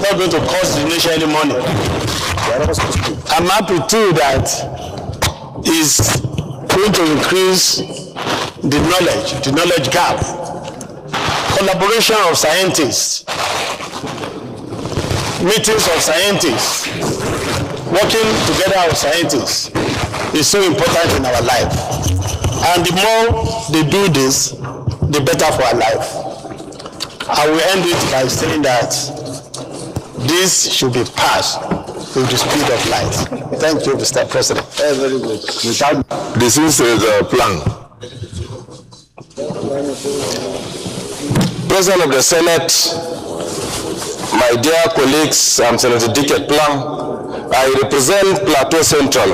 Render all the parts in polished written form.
not going to cost the nation any money. I'm happy too that it's going to increase the knowledge gap. Collaboration of scientists, meetings of scientists, working together with scientists is so important in our life. And the more they do this, the better for our life. I will end it by saying that this should be passed with the speed of light. Thank you, Mr. President. Very good. This is the plan. President of the Senate, my dear colleagues, I'm Senator Dick Ekplang. I represent Plateau Central.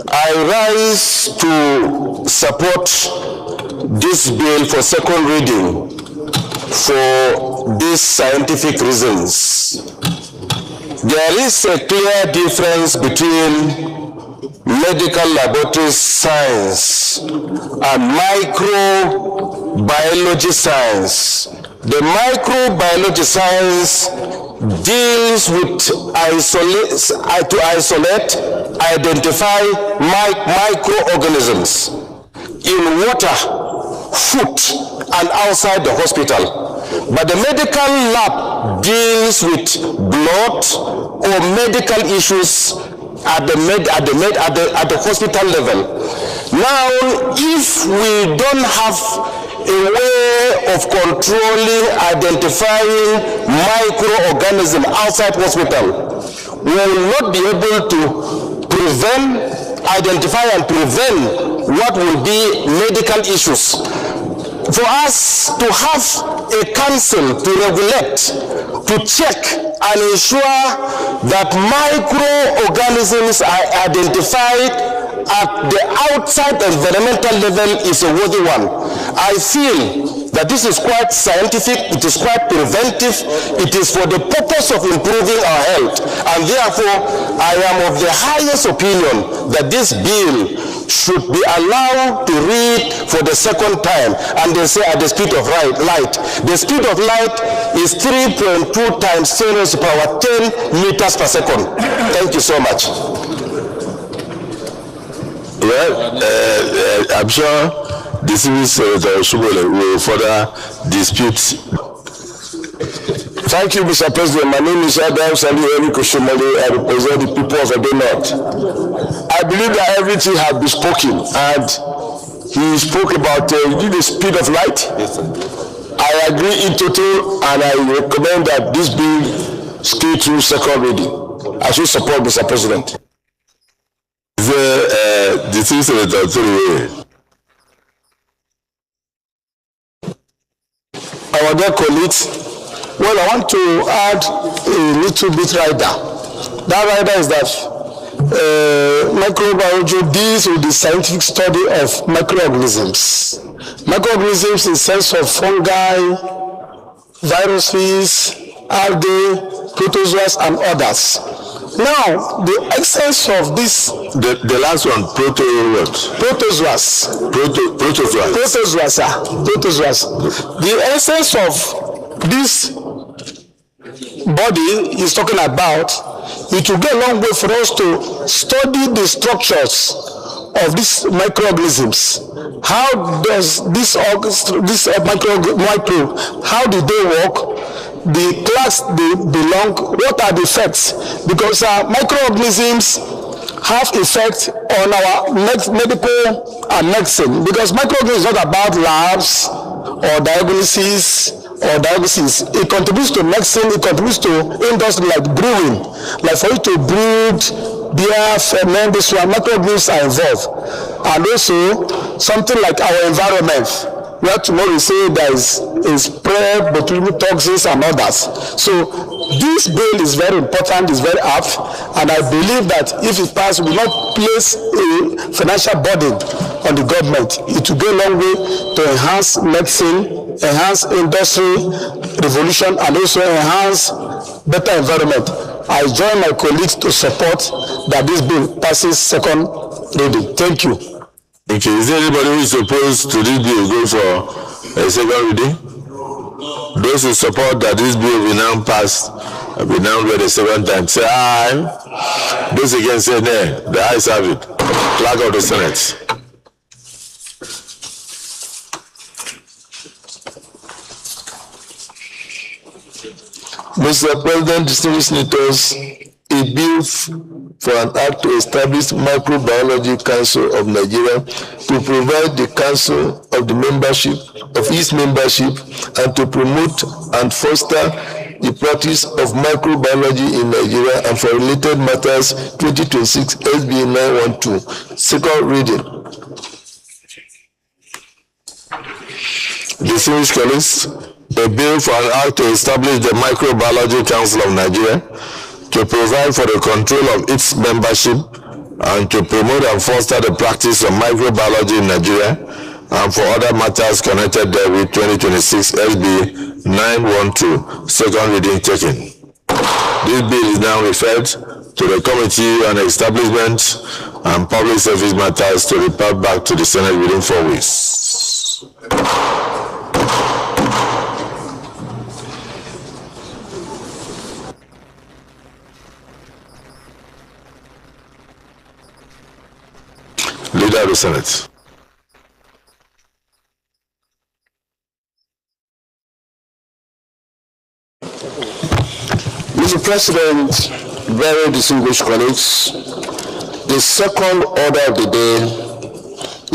I rise to support this bill for second reading for these scientific reasons. There is a clear difference between medical laboratory science and microbiology science. The microbiology science deals with to isolate, identify microorganisms in water, food, and outside the hospital. But the medical lab deals with blood or medical issues at the hospital level. Now, if we don't have a way of controlling, identifying microorganisms outside hospital, we will not be able to identify and prevent what will be medical issues. For us to have a council to regulate, to check and ensure that microorganisms are identified at the outside environmental level is a worthy one. I feel that this is quite scientific, it is quite preventive, it is for the purpose of improving our health, and therefore I am of the highest opinion that this bill should be allowed to read for the second time, and they say at the speed of light. The speed of light is 3.2 times 10 raised to the power 10 meters per second. Thank you so much. Well, I'm sure the civil senator Shubole will further dispute. Thank you, Mr. President. My name is Adam Sali Koshomole. I represent the people of Edo North. I believe that everything has been spoken, and he spoke about the speed of light. Yes, sir. I agree in total, and I recommend that this bill stay through second reading. I should support Mr. President. The civil senator Tony. Our dear colleagues, well, I want to add a little bit rider. That rider is that microbiology deals with the scientific study of microorganisms. Microorganisms in the sense of fungi, viruses, algae, protozoas, and others. Now, the essence of this... The last one, protozoas. The essence of this body is talking about, it will go a long way for us to study the structures of these microorganisms. How does this micro, how do they work? The class they belong, what are the effects? Because microorganisms have effect on our medical and medicine, because microorganisms is not about labs or diagnosis. It contributes to medicine, it contributes to industry like brewing. Like for you to brew beer, ferment, this one, microorganisms are involved. And also something like our environment, where tomorrow we say there is a spread between toxins and others. So this bill is very important, is very apt, and I believe that if it passes, we will not place a financial burden on the government. It will go a long way to enhance medicine, enhance industry revolution, and also enhance better environment. I join my colleagues to support that this bill passes second reading. Thank you. Okay, is there anybody who is opposed to this bill go for a second reading? Those who support that this bill will now pass We now read the second time. Say aye. Those against say nay. The ayes have it. Clerk of the Senate. Mr. President, distinguished senators, a bill for an act to establish Microbiology Council of Nigeria to provide the council of the membership of its membership and to promote and foster the practice of microbiology in Nigeria and for related matters 2026 SB 912. Second reading. Distinguished colleagues, a bill for an act to establish the Microbiology Council of Nigeria to provide for the control of its membership and to promote and foster the practice of microbiology in Nigeria and for other matters connected therewith 2026 SB 912. Second reading taken. This bill is now referred to the Committee on Establishment and Public Service Matters to report back to the Senate within 4 weeks. Leader of the Senate. Mr. President, very distinguished colleagues, the second order of the day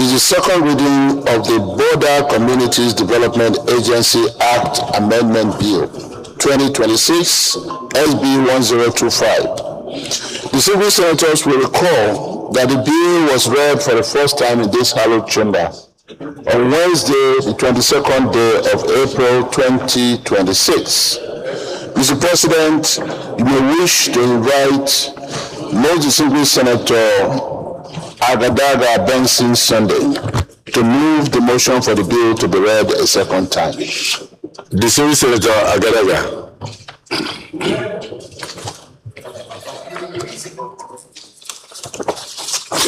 is the second reading of the Border Communities Development Agency Act Amendment Bill 2026 SB 1025. Distinguished senators will recall that the bill was read for the first time in this hallowed chamber on Wednesday, the 22nd day of April 2026. Mr. President, you may wish to invite most distinguished Senator Agadaga Benson Sunday to move the motion for the bill to be read a second time. Distinguished Senator Agadaga.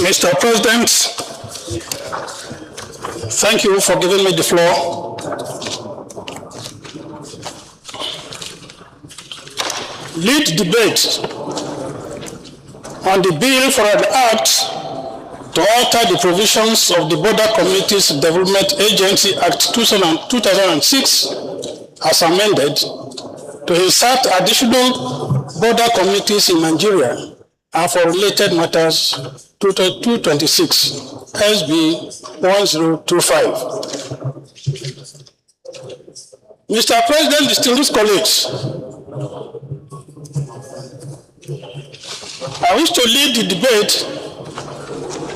Mr. President, thank you for giving me the floor. Lead debate on the bill for an act to alter the provisions of the Border Communities Development Agency Act 2006 as amended to insert additional border communities in Nigeria and for related matters 226 SB 1025. Mr. President, distinguished colleagues, I wish to lead the debate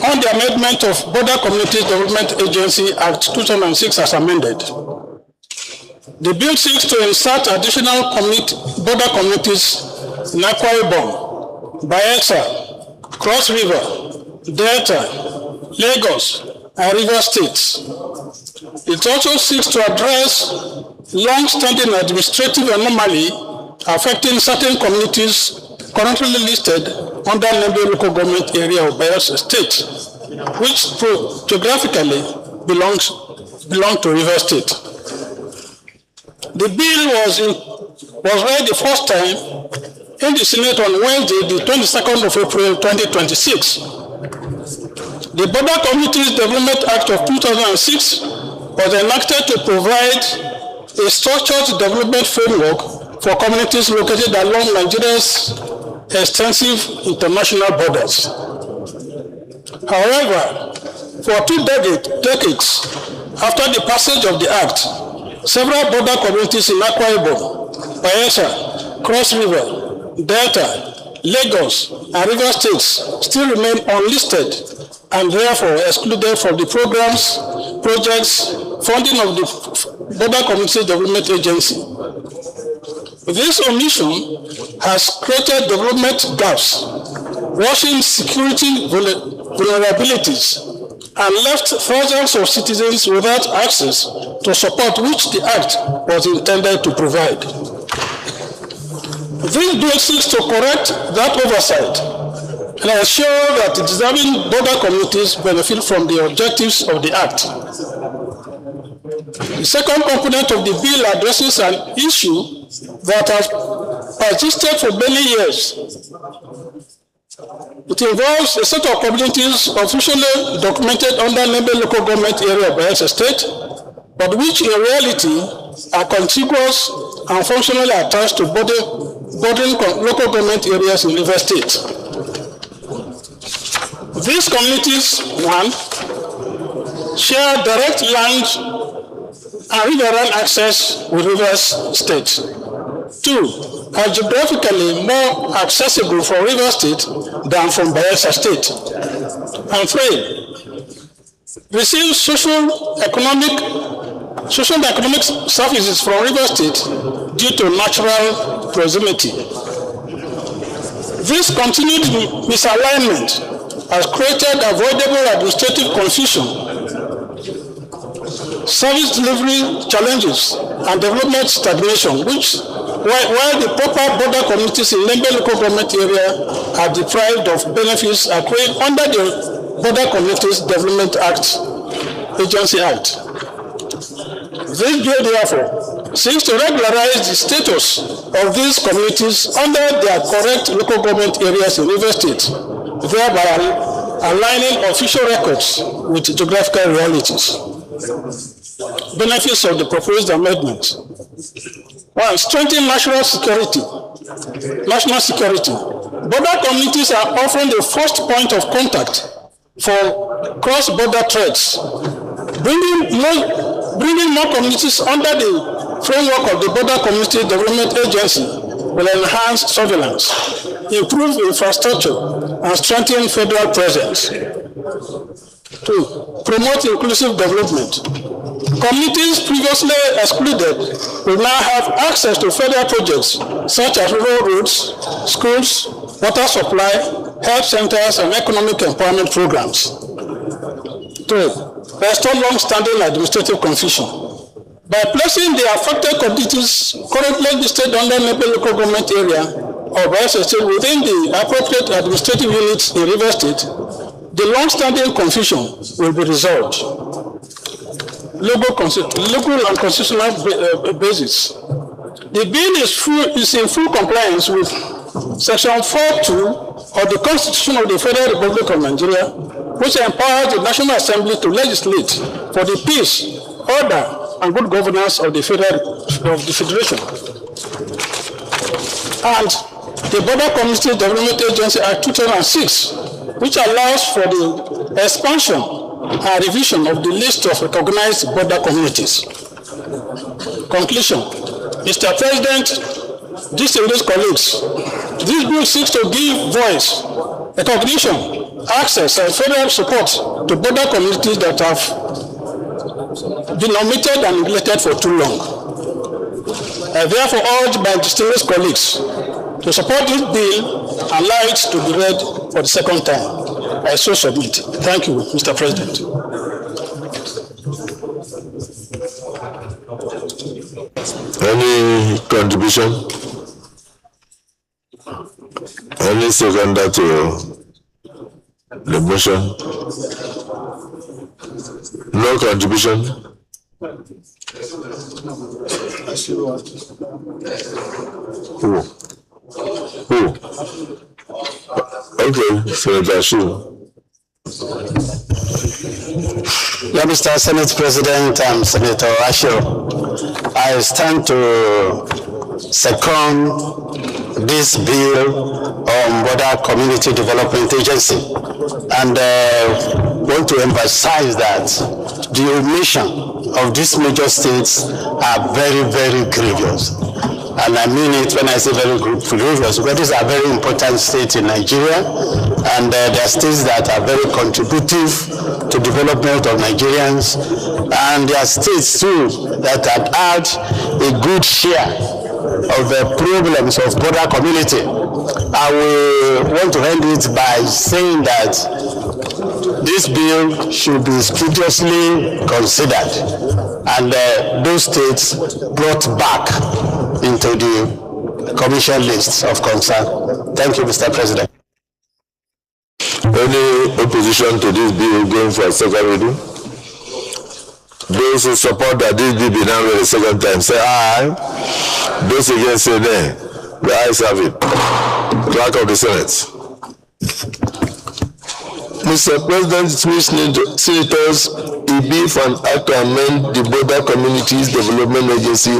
on the amendment of Border Communities Development Agency Act 2006 as amended. The bill seeks to insert additional border communities in Akwa Ibom, Bayelsa, Cross River, Delta, Lagos, and River States. It also seeks to address long-standing administrative anomaly affecting certain communities currently listed under Lembe local government area of Bayelsa State, which geographically belong to River State. The bill was read the first time in the Senate on Wednesday, the 22nd of April 2026. The Border Communities Development Act of 2006 was enacted to provide a structured development framework for communities located along Nigeria's extensive international borders. However, for 2 decades after the passage of the Act, several border communities in Akwa Ibom, Bayelsa, Cross River, Delta, Lagos, and River States still remain unlisted and therefore excluded from the programs, projects, funding of the Border Communities Development Agency. This omission has created development gaps, worsening security vulnerabilities, and left thousands of citizens without access to support which the Act was intended to provide. This bill seeks to correct that oversight and ensure that the deserving border communities benefit from the objectives of the Act. The second component of the bill addresses an issue that has persisted for many years. It involves a set of communities officially documented under Nembe local government area of Bayelsa State, but which in reality are contiguous and functionally attached to bordering local government areas in Rivers State. These communities, 1, share direct land and riverine access with Rivers State. 2, are geographically more accessible for Rivers State than from Bayelsa State. And 3, receive social and economic services from Rivers State due to natural proximity. This continued misalignment has created avoidable administrative confusion, service delivery challenges, and development stagnation, while the proper border communities in Nembe local government area are deprived of benefits accruing under the Border Communities Development Act, Agency Act. This bill, therefore, seeks to regularize the status of these communities under their correct local government areas in Rivers State, thereby aligning official records with geographical realities. Benefits of the proposed amendment. 1, strengthen national security. Border communities are often the first point of contact for cross-border threats. Bringing more communities under the framework of the Border Community Development Agency will enhance surveillance, improve infrastructure, and strengthen federal presence. 2, promote inclusive development. Communities previously excluded will now have access to federal projects such as rural roads, schools, water supply, health centers, and economic empowerment programs. 3, restore long-standing administrative confusion. By placing the affected communities currently listed under Nembe local government area or Bayelsa State within the appropriate administrative units in Rivers State, the long-standing confusion will be resolved. Local and constitutional basis. The bill is in full compliance with Section 4.2 of the Constitution of the Federal Republic of Nigeria, which empowers the National Assembly to legislate for the peace, order, and good governance of the Federation. And the Border Community Development Agency Act 2006, which allows for the expansion and revision of the list of recognized border communities. Conclusion. Mr. President, distinguished colleagues, this bill seeks to give voice, recognition, access, and federal support to border communities that have been omitted and neglected for too long. I therefore urge my distinguished colleagues to support this bill and allow it to be read for the second time. I so submit. Thank you, Mr. President. Any contribution? Any seconder to the motion? No contribution? Who? Okay, Senator Ashu. Yeah, Mr. Senate President and Senator Ashu, I stand to second this bill on Border Community Development Agency, and want to emphasize that the omission of these major states are very, very grievous. And I mean it when I say very grievous, because these are very important states in Nigeria, and there are states that are very contributive to development of Nigerians, and there are states too that have had a good share of the problems of border community. I will want to end it by saying that this bill should be studiously considered and those states brought back into the commission lists of concern. Thank you, Mr. President. Any opposition to this bill going for a second reading? Those who support that this bill be now read a second time say aye. Those against say nay. The ayes have it. Clerk of the Senate. Mr. President, Senators, a bill for an act to amend the Border Communities Development Agency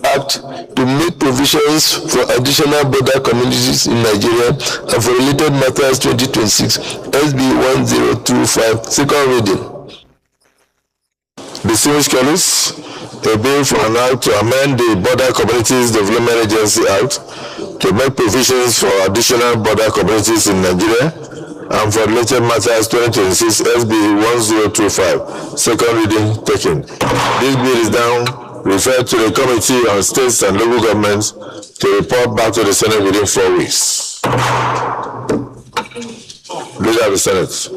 Act to make provisions for additional border communities in Nigeria and for related matters 2026, SB 1025, second reading. Distinguished colleagues, a bill for an act to amend the Border Communities Development Agency Act to make provisions for additional border communities in Nigeria and for related matters 2026 SB 1025, second reading taken. This bill is now referred to the Committee on States and Local Governments to report back to the Senate within 4 weeks. Leader of the Senate.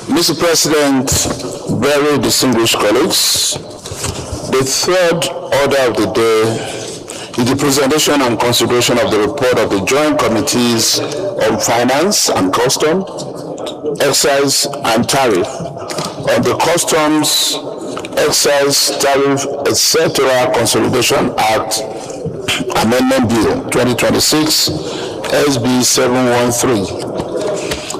Mr. President, very distinguished colleagues, the third order of the day is the presentation and consideration of the report of the Joint Committees on Finance and Custom, Excise and Tariff on the Customs, Excise, Tariff, etc. Consolidation Act Amendment Bill 2026, SB 713.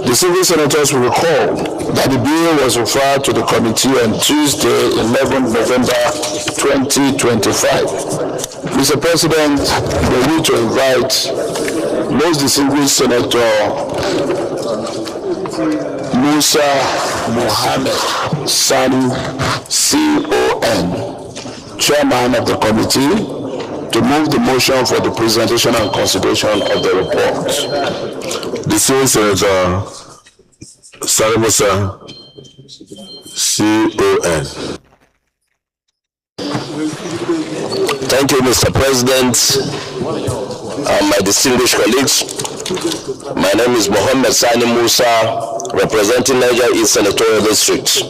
The civil senators will recall that the bill was referred to the committee on Tuesday, 11 November 2025. Mr. President, we need to invite most distinguished Senator Musa Mohammed Sani, CON, Chairman of the committee, to move the motion for the presentation and consideration of the report. Distinguished Senator Sani Musa, CON. Thank you, Mr. President. My distinguished colleagues, my name is Mohammed Sani Musa, representing Niger East Senatorial District.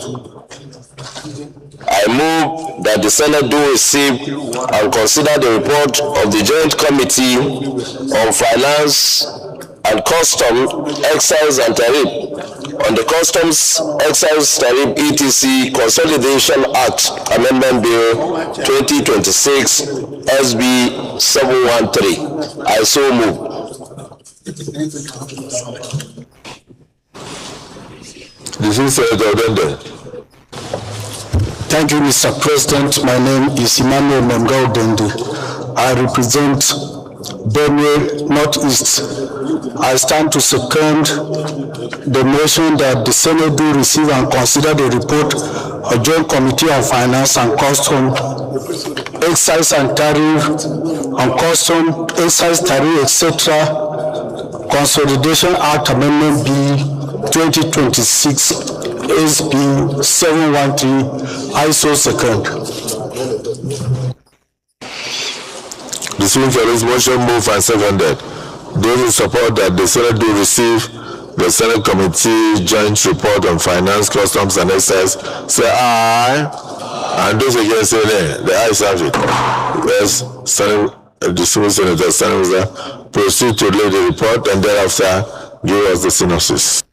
I move that the Senate do receive and consider the report of the Joint Committee on Finance and Custom, Excise and Tariff on the Customs, Excise, Tariff, etc. Consolidation Act Amendment Bill 2026, SB 713. I so move. This is Senator Odende. Thank you, Mr. President. My name is Emmanuel Memga Odende. I represent Benue Northeast. I stand to second the motion that the Senate do receive and consider the report of Joint Committee on Finance and Custom, Excise and Tariff, on Custom, Excise, Tariff, etc. Consolidation Act Amendment Bill 2026, SB 713, I so second. The Supreme Court's motion moved and seconded. Those who support that the Senate do receive the Senate Committee Joint Report on Finance, Customs and Excise say aye. And those against say nay. The ayes have it. Yes, the Supreme Senator Senator proceed to lay the report and thereafter give us the synopsis.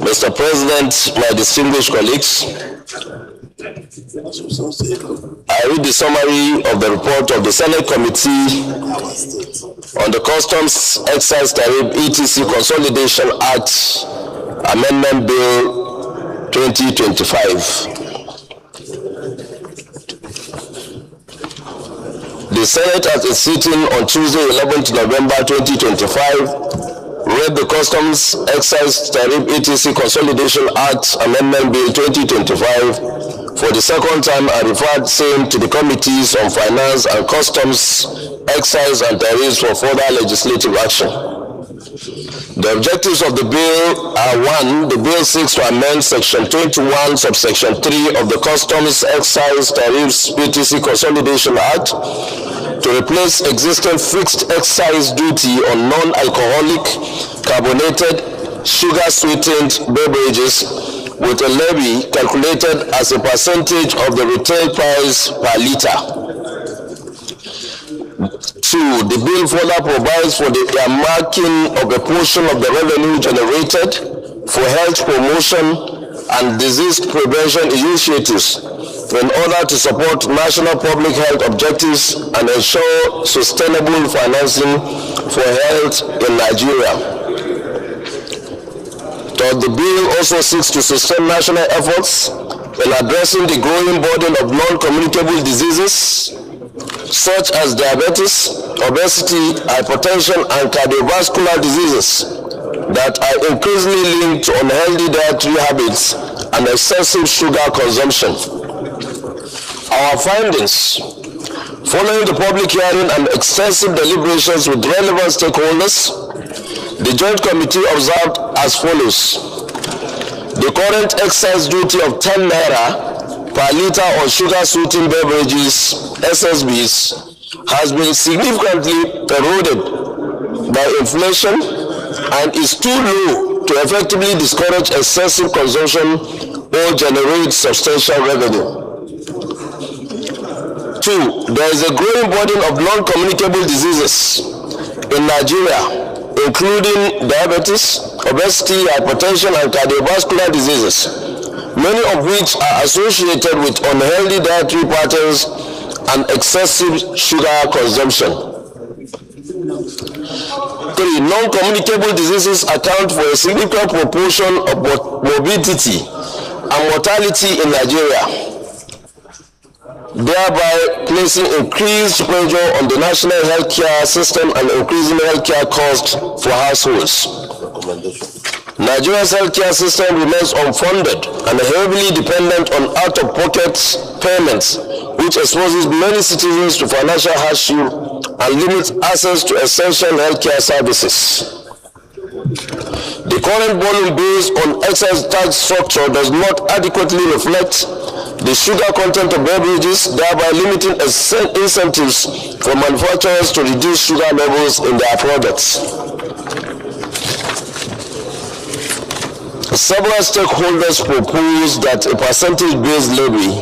Mr. President, my distinguished colleagues, I read the summary of the report of the Senate Committee on the Customs, Excise, Tariff, etc. Consolidation Act Amendment Bill 2025. The Senate at its sitting on Tuesday, 11th November 2025, read the Customs, Excise, Tariff, etc. Consolidation Act Amendment Bill 2025 For the second time, I referred same to the Committees on Finance and Customs, Excise and Tariffs for further legislative action. The objectives of the bill are: 1. The bill seeks to amend Section 21, subsection 3 of the Customs, Excise, Tariffs, PTC Consolidation Act to replace existing fixed excise duty on non-alcoholic, carbonated, sugar-sweetened beverages with a levy calculated as a percentage of the retail price per liter. 2. The bill further provides for the earmarking of a portion of the revenue generated for health promotion and disease prevention initiatives in order to support national public health objectives and ensure sustainable financing for health in Nigeria. Third, the bill also seeks to sustain national efforts in addressing the growing burden of non-communicable diseases such as diabetes, obesity, hypertension, and cardiovascular diseases that are increasingly linked to unhealthy dietary habits and excessive sugar consumption. Our findings: following the public hearing and extensive deliberations with relevant stakeholders, the Joint Committee observed as follows. The current excise duty of 10 naira per liter on sugar-sweetened beverages, SSBs, has been significantly eroded by inflation and is too low to effectively discourage excessive consumption or generate substantial revenue. 2. There is a growing burden of non-communicable diseases in Nigeria, including diabetes, obesity, hypertension, and cardiovascular diseases, many of which are associated with unhealthy dietary patterns and excessive sugar consumption. 3. Non-communicable diseases account for a significant proportion of morbidity and mortality in Nigeria, thereby placing increased pressure on the national healthcare system and increasing healthcare costs for households. Nigeria's healthcare system remains unfunded and heavily dependent on out-of-pocket payments, which exposes many citizens to financial hardship and limits access to essential healthcare services. The current volume based on excise tax structure does not adequately reflect the sugar content of beverages, thereby limiting incentives for manufacturers to reduce sugar levels in their products. Several stakeholders propose that a percentage-based levy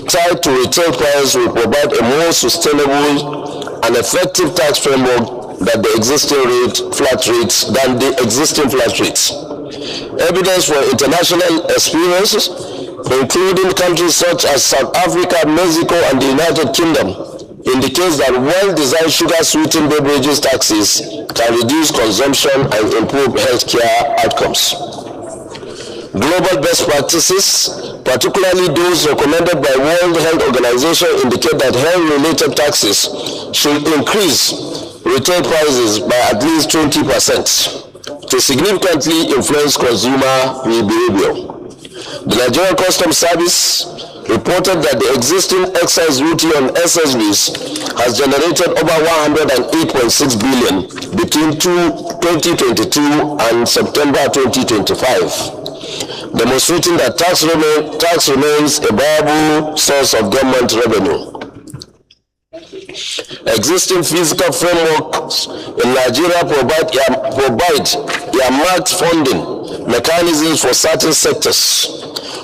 tied to retail price will provide a more sustainable and effective tax framework than the existing flat rates. Evidence for international experiences, including countries such as South Africa, Mexico, and the United Kingdom, indicates that well-designed sugar-sweetened beverages taxes can reduce consumption and improve healthcare outcomes. Global best practices, particularly those recommended by World Health Organization, indicate that health-related taxes should increase retail prices by at least 20% to significantly influence consumer behavior. The Nigerian Customs Service reported that the existing excise duty on SSBs has generated over 108.6 billion between 2022 and September 2025. Demonstrating that tax remains a viable source of government revenue. Existing physical frameworks in Nigeria provide earmarked funding mechanisms for certain sectors,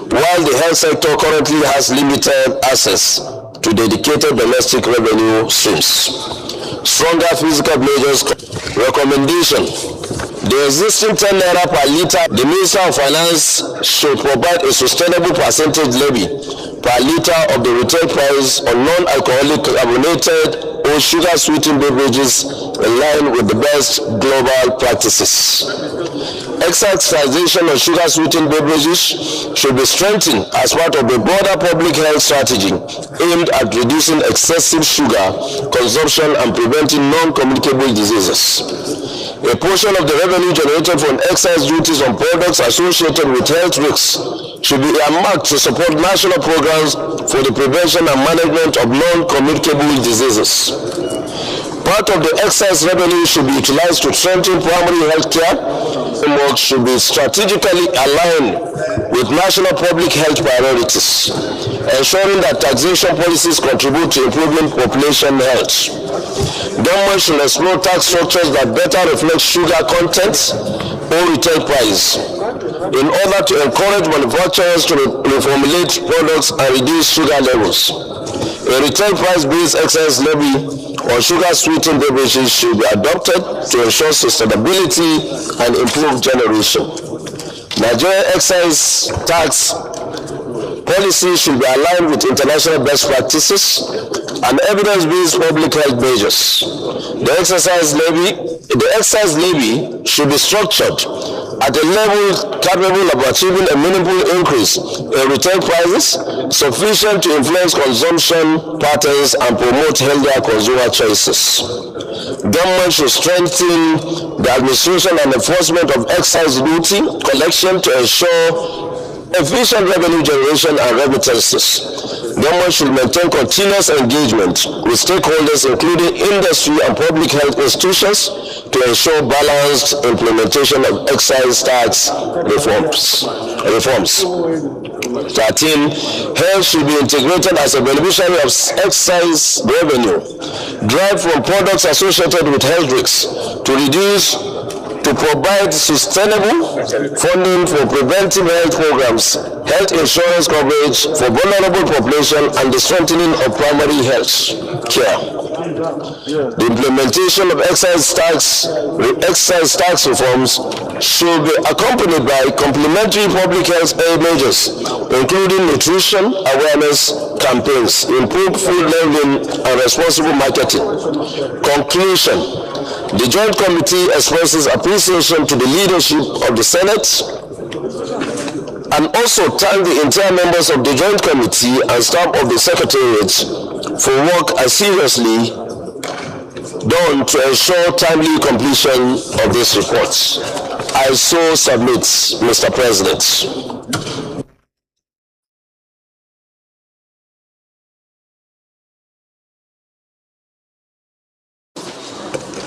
while the health sector currently has limited access to dedicated domestic revenue streams. Stronger physical measures. Recommendation: the existing 10 naira per liter, the Minister of Finance should provide a sustainable percentage levy per liter of the retail price on non-alcoholic carbonated or sugar-sweetened beverages in line with the best global practices. Excise taxation on sugar-sweetened beverages should be strengthened as part of a broader public health strategy aimed at reducing excessive sugar consumption and preventing non-communicable diseases. A portion of the revenue generated from excise duties on products associated with health risks should be earmarked to support national programs for the prevention and management of non-communicable diseases. Part of the excess revenue should be utilized to strengthen primary health care. Framework should be strategically aligned with national public health priorities, ensuring that taxation policies contribute to improving population health. Government should explore tax structures that better reflect sugar content or retail price in order to encourage manufacturers to reformulate products and reduce sugar levels. A retail price-based excise levy on sugar-sweetened beverages should be adopted to ensure sustainability and improve generation. Nigeria excise tax policy should be aligned with international best practices and evidence-based public health measures. The excise levy should be structured at a level capable of achieving a meaningful increase in retail prices sufficient to influence consumption patterns and promote healthier consumer choices. Government should strengthen the administration and enforcement of excise duty collection to ensure efficient revenue generation and remittances. Government should maintain continuous engagement with stakeholders, including industry and public health institutions, to ensure balanced implementation of excise tax reforms. 13. Health should be integrated as a beneficiary of excise revenue derived from products associated with health risks to provide sustainable funding for preventive health programs, health insurance coverage for vulnerable population, and the strengthening of primary health care. The implementation of excise tax reforms should be accompanied by complementary public health measures, including nutrition awareness campaigns, improved food labeling, and responsible marketing. Conclusion. The Joint Committee expresses appreciation to the leadership of the Senate and also thank the entire members of the Joint Committee and staff of the Secretariat for work seriously done to ensure timely completion of this report. I so submit, Mr. President.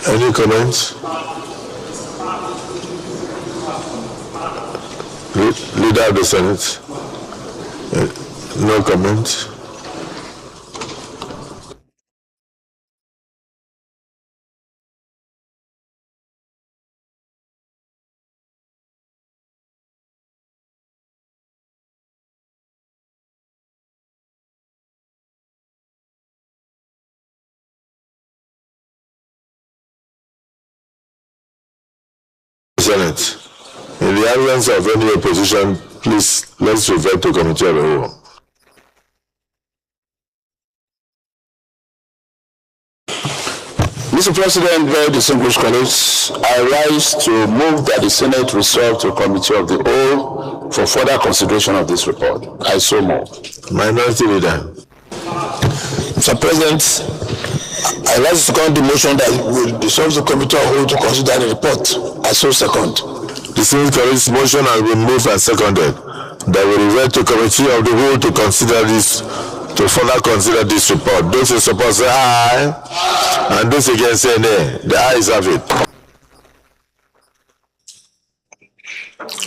Any comments? Leader of the Senate? No comment? Senate. In the absence of any opposition, please let's refer to Committee of the Whole. Mr. President, very distinguished colleagues, I rise to move that the Senate resolve to Committee of the Whole for further consideration of this report. I so move. Minority Leader. Mr. President, I like to second the motion that will dissolve the Committee of the Whole to consider the report. I so second. The Senate colleagues' motion has been moved and seconded that we revert to Committee of the Whole to consider this, to further consider this report. Those in support say aye, and those against say nay. The ayes have it.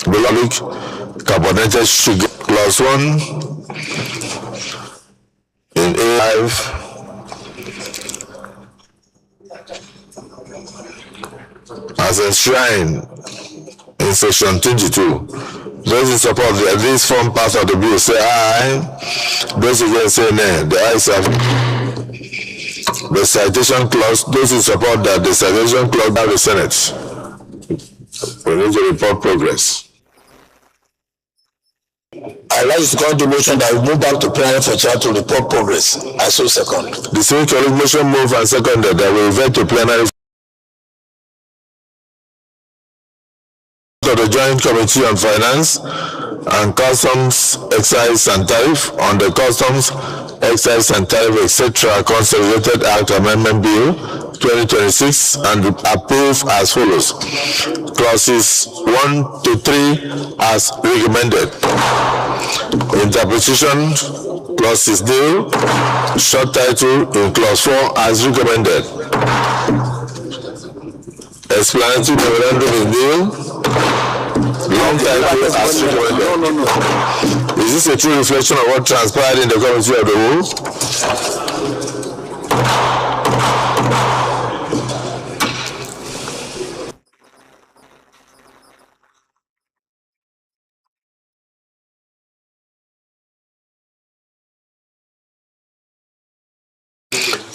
Beloved, carbonated sugar clause 1 in A5. As enshrined in section 22. Those in support of this form part of the bill say aye. Those against say nay. The ayes have it. The citation clause, those in support that the citation clause by the Senate. We need to report progress. I like to call the motion that we move back to plenary for chair to report progress. I so second. The Senate colleague motion moved and seconded that we revert to plenary of the Joint Committee on Finance and Customs, Excise and Tariff on the Customs, Excise and Tariff, etc. Consolidated Act Amendment Bill 2026 and approve as follows. Clauses 1 to 3 as recommended. Interpretation, clause 6 nil. Short title in clause 4 as recommended. Explanatory memorandum is nil. Long title as recommended. Is this a true reflection of what transpired in the committee of the whole?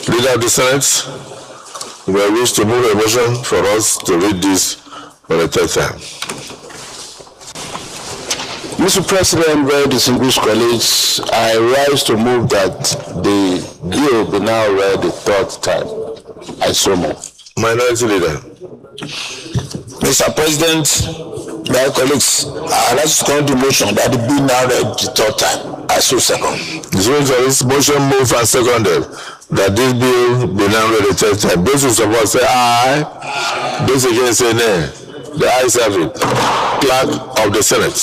Leader of the Senate, we wish to move a motion for us to read this for the third time. Mr. President, very distinguished colleagues, I rise to move that the bill be now read the third time. I so move. Minority Leader. Mr. President, my colleagues, I like to come to motion that the bill now read the third time. I so second. This motion moved and seconded that this bill be now read the third time. Those who support say aye. Those against say nay. The ayes have it. Clerk of the Senate.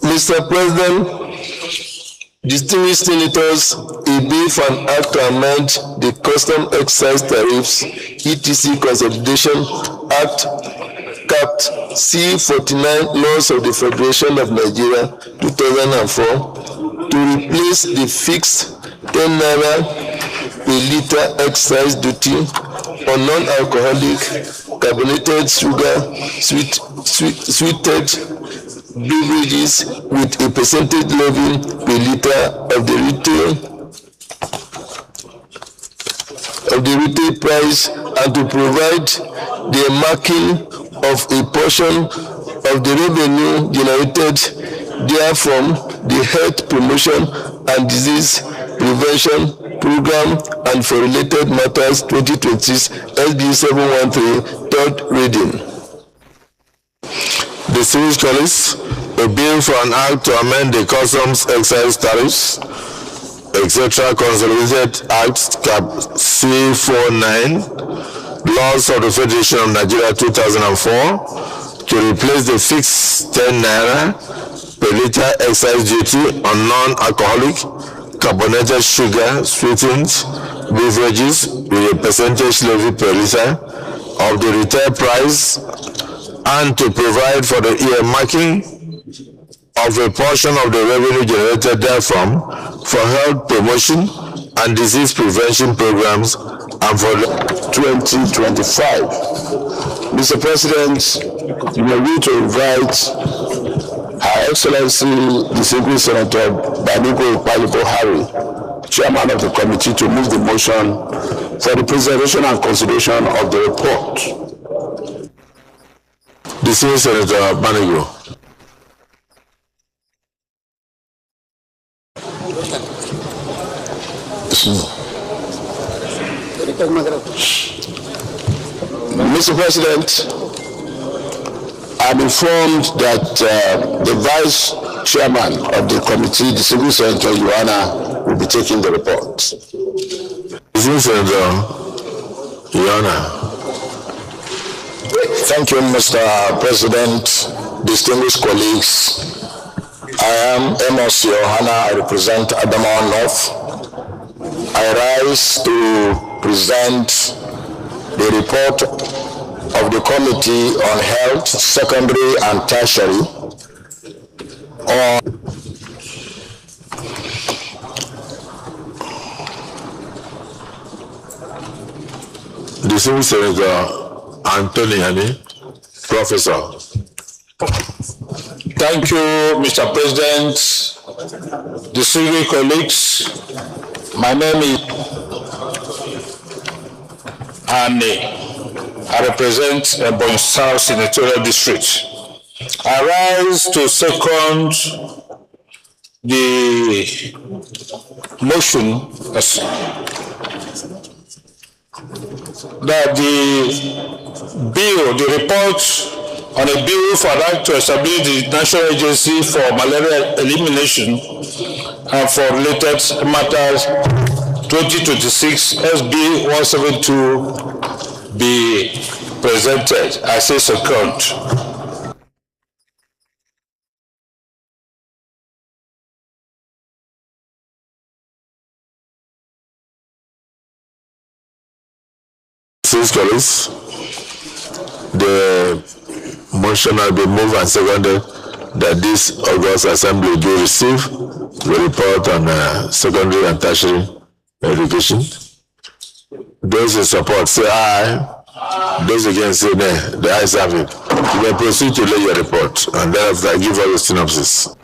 Mr. President, distinguished senators, a bill for an act to amend the Custom Excise Tariffs (ETC) Consolidation Act, Capt. C-49, Laws of the Federation of Nigeria 2004, to replace the fixed 10 naira per liter excise duty on non-alcoholic carbonated sugar sweetened beverages with a percentage levy per liter of the retail price, and to provide the marking of a portion of the revenue generated therefrom the Health Promotion and Disease Prevention Program and for Related Matters 2026 SB 713, third reading. Distinguished colleagues, a bill for an act to amend the Customs Excise Tariffs, etc. Consolidated Act Cap C-49, Laws of the Federation of Nigeria 2004, to replace the fixed 10 naira per liter excise duty on non-alcoholic carbonated sugar sweetened beverages with a percentage levy per liter of the retail price, and to provide for the earmarking of a portion of the revenue generated therefrom for health promotion and disease prevention programs and for 2025. Mr. President, you may wish to invite Her Excellency, Distinguished Senator Baniko Palipo Harry, Chairman of the committee, to move the motion for the presentation and consideration of the report. Distinguished Senator Baniko. Mr. President, I'm informed that the Vice Chairman of the committee, Distinguished Senator Joanna, will be taking the report. Distinguished Senator Joanna. Thank you, Mr. President, distinguished colleagues. I am Amos Yohana. I represent Adamawa North. I rise to present the report of the Committee on Health, Secondary and Tertiary on Distinguished Senator Anthony Hani, Professor. Thank you, Mr. President, distinguished colleagues. My name is Ani. I represent Ebonyi South Senatorial District. I rise to second the motion that the report on a bill for an act to establish the National Agency for Malaria Elimination and for Related Matters 2026 SB 172 be presented. I say second. Distinguished colleagues, the motion has been moved and seconded that this August Assembly do receive the report on secondary and tertiary education. Those in support say aye. Those against say nay. The ayes have it. You may proceed to lay your report, and thereafter I give us a synopsis.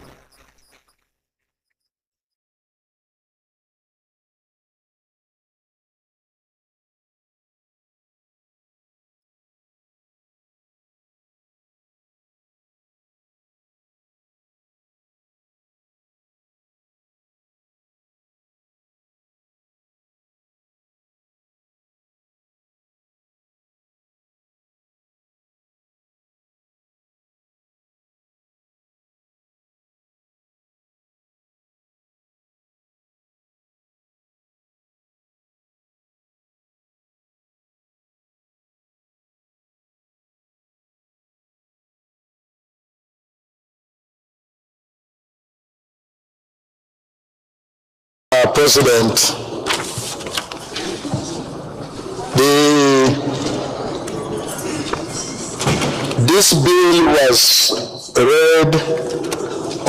President, this bill was read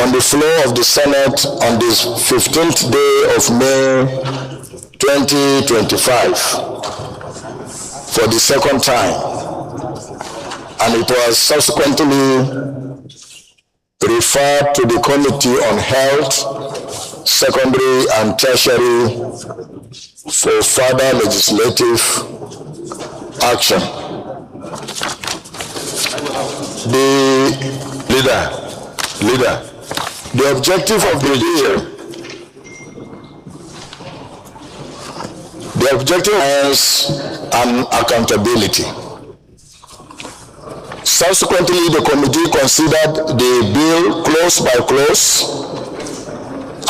on the floor of the Senate on this 15th day of May 2025 for the second time, and it was subsequently referred to the Committee on Health, Secondary and Tertiary for further legislative action. The objective of the objective is an accountability. Subsequently, the committee considered the bill close by close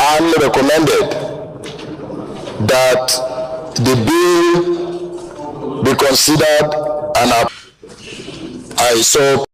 and recommended that the bill be considered an I so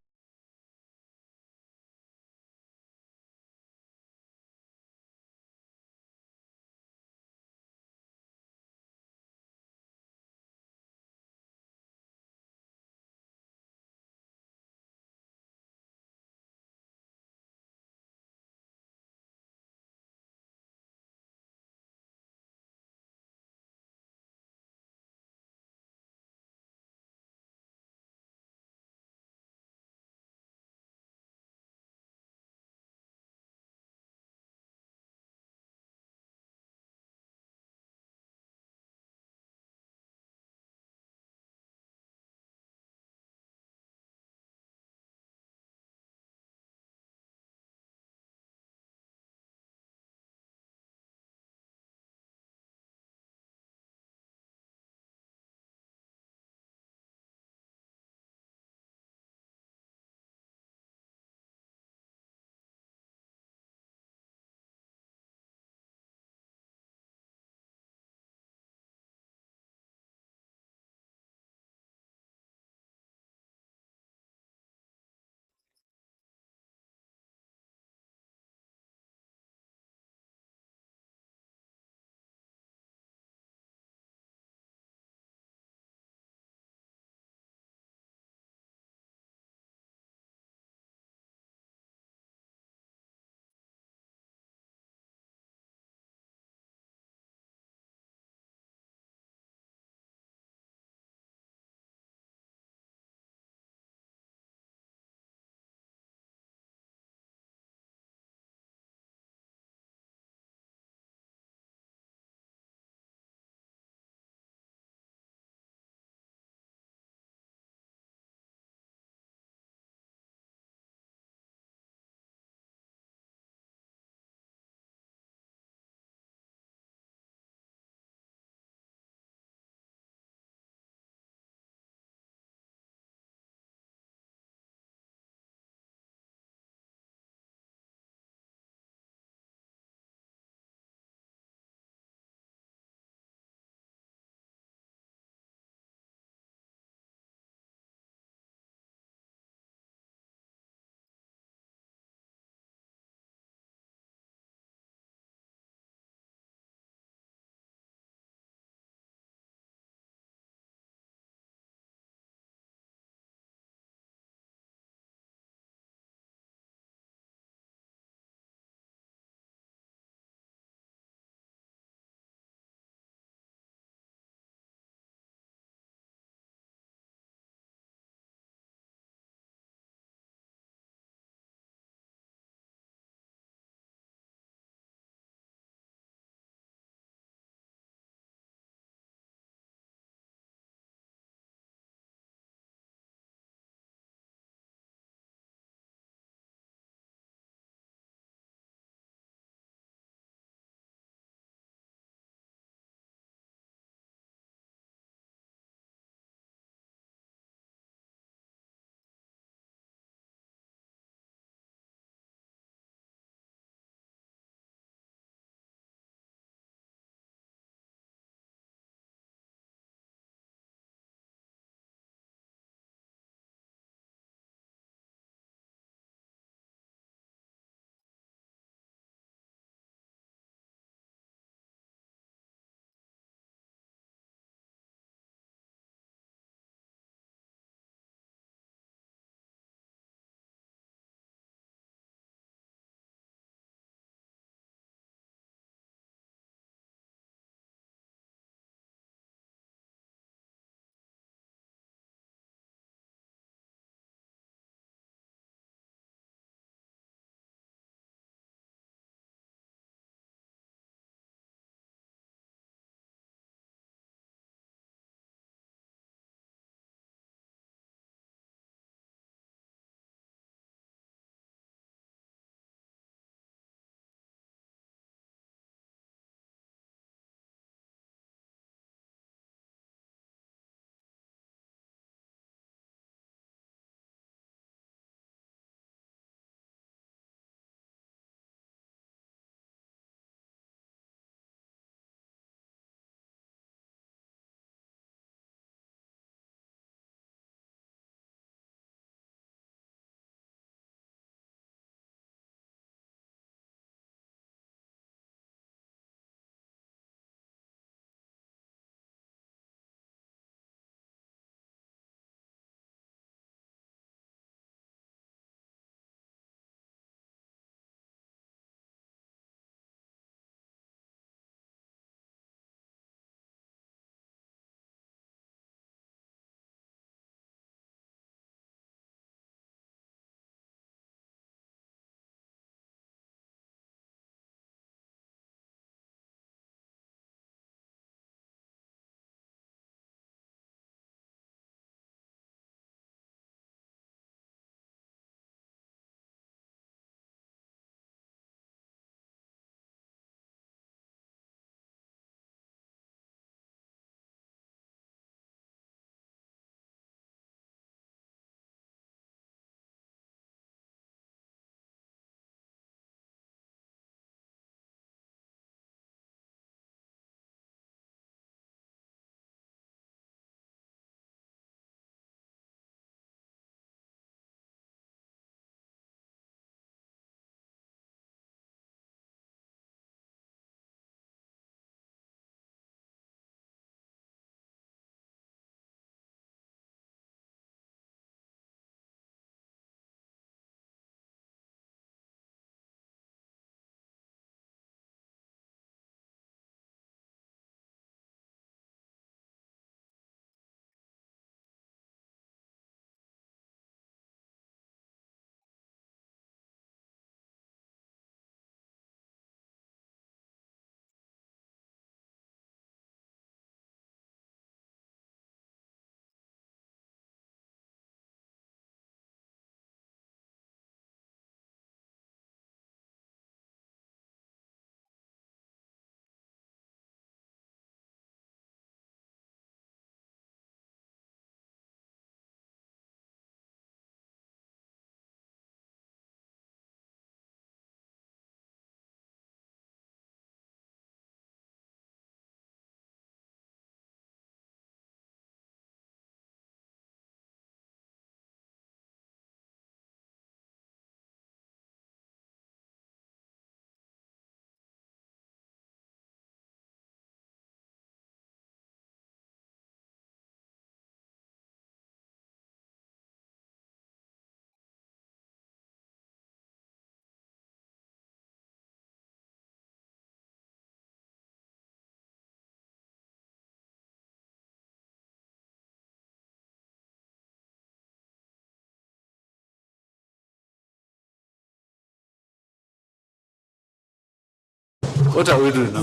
What are we doing now?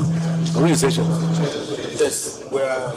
Are we in session? Yes, we are.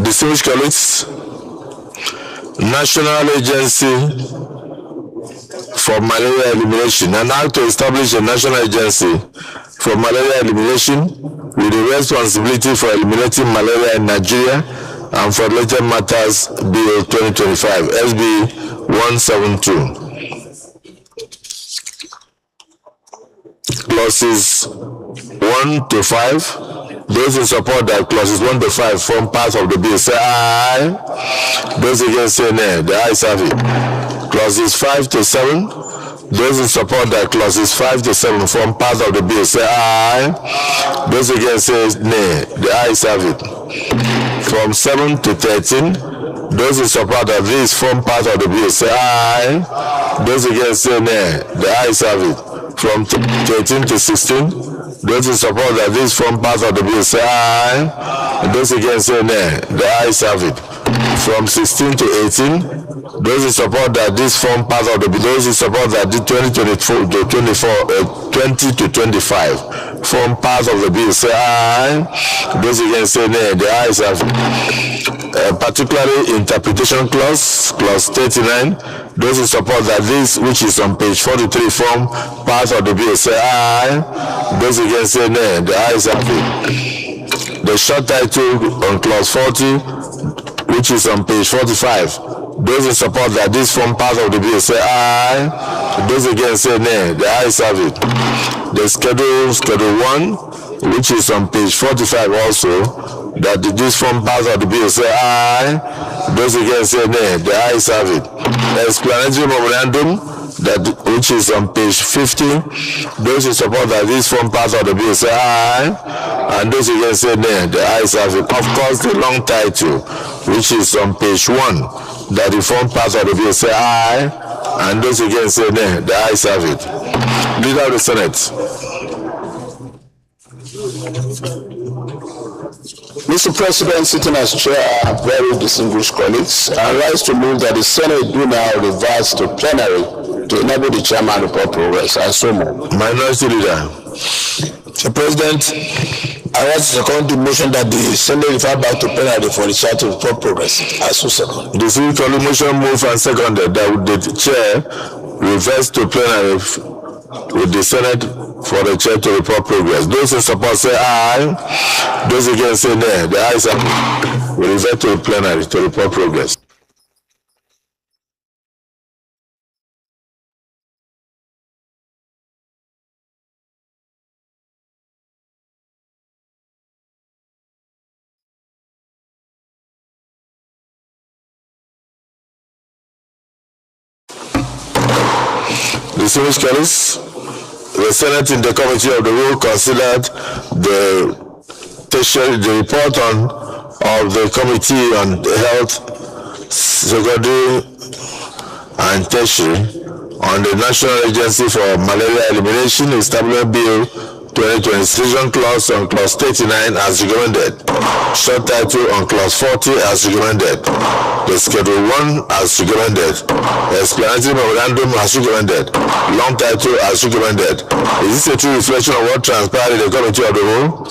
Distinguished colleagues, National Agency for Malaria Elimination, an act to establish a national agency for malaria elimination with the responsibility for eliminating malaria in Nigeria and for related matters, Bill 2025, SB 172. Clauses 1 to 5. Those in support that clauses 1 to 5 form part of the bill say aye. Those against say nay. The ayes have it. Clauses 5 to 7. Those in support that clauses 5 to 7 form part of the bill say aye. Those against say nay. The ayes have it. From 7 to 13. Those in support that these form part of the bill say aye. Those against say nay. The ayes have it. From 13 to 16. Those in support that this form part of the bill say aye. Those against say nay. The ayes have it. From 16 to 18. Those in support that this form part of the bill. Those in support that the 20 to 25 form part of the bill say aye. Those against say nay. The ayes have it. Particularly interpretation clause, clause 39. Those in support that this which is on page 43 form part of the bill say aye. Those against say nay. The ayes have it. The short title on clause 40, which is on page 45. Those in support that this form part of the bill say aye. Those against say nay. The ayes have it. The schedule 1, which is on page 45 also, that this form part of the bill say aye. Those against say nay. The ayes have it. The explanatory memorandum, that which is on page 50. Those in support that this form part of the bill say aye. And those against say nay. The ayes have it. Of course, the long title, which is on page 1, that the form part of the bill say aye. And those against say nay. The ayes have it. Leader of the Senate. Mr. President, sitting as chair, are very distinguished colleagues, I rise to move that the Senate do now reverse to plenary to enable the chairman to report progress. I so move. Minority Leader. Mr. President, I rise to second the motion that the Senate refer back to plenary for the chair to report progress. I so second. The civil motion moved and seconded that the chair reverse to plenary with the Senate for the chair to report progress. Those in support say aye. Those against say nay. The ayes have it. We revert to the plenary to report progress. Distinguished colleagues, the Senate in the Committee of the Rule considered the report of the Committee on Health, Secondary and Tertiary on the National Agency for Malaria Elimination Establishment Bill 2020 clause on clause 39 as recommended, short title on clause 40 as recommended, the schedule 1 as recommended, explanatory memorandum as recommended, long title as recommended. Is this a true reflection of what transpired in the Committee of the Rule?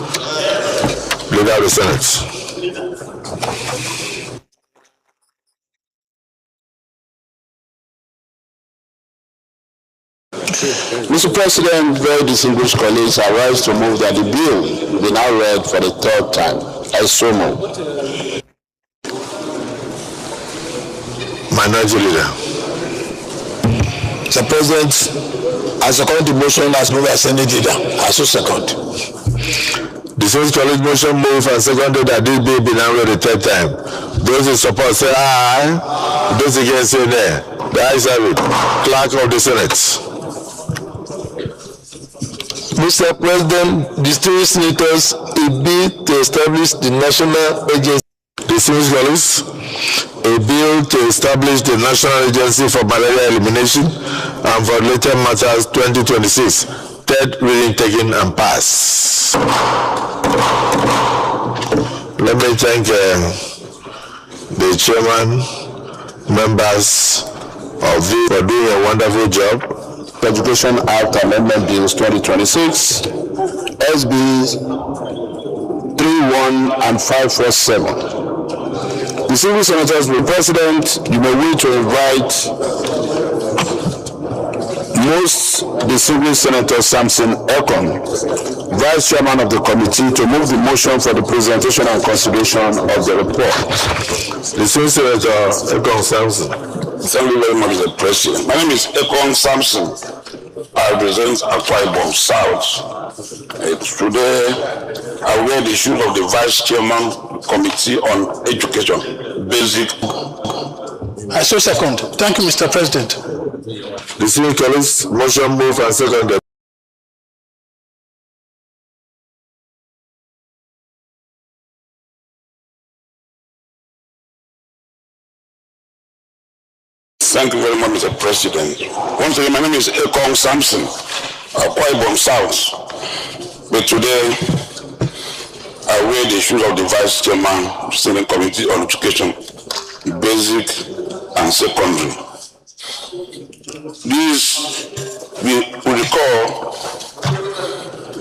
Leader of the Senate. Mr. President, very distinguished colleagues, I rise to move that the bill be now read for the third time. I so move. Minority Leader. Mr. President, I second the motion as moved by Senate Leader. I so second. The Senate College motion moved and seconded that this bill be now read the third time. Those in support say aye. Those against say nay. The ayes have it. Clerk of the Senate. Mr. President, distinguished senators, a bill to establish the National Agency. Distinguished colleagues, a bill to establish the National Agency for Malaria Elimination and for Related Matters 2026. Third reading taken and passed. Let me thank the chairman, members of this for doing a wonderful job. Education Act Amendment Bills 2026, SBs 31 and 547. Distinguished senators, Mr. President, you may wish to invite most distinguished Senator Samson Ekong, Vice Chairman of the committee, to move the motion for the presentation and consideration of the report. Distinguished Senator Ekong Samson. Thank you very much, Mr. President. My name is Ekong Samson. I represent Akwa Ibom South. Today, I wear the shoes of the Vice Chairman Committee on Education, Basic. I so second. Thank you, Mr. President. Distinguished colleagues, motion moved and seconded. Thank you very much, Mr. President. Once again, my name is Ekong Samson, Akwa Ibom South. But today, I wear the shoes of the Vice Chairman, Senate Committee on Education, Basic and Secondary. We recall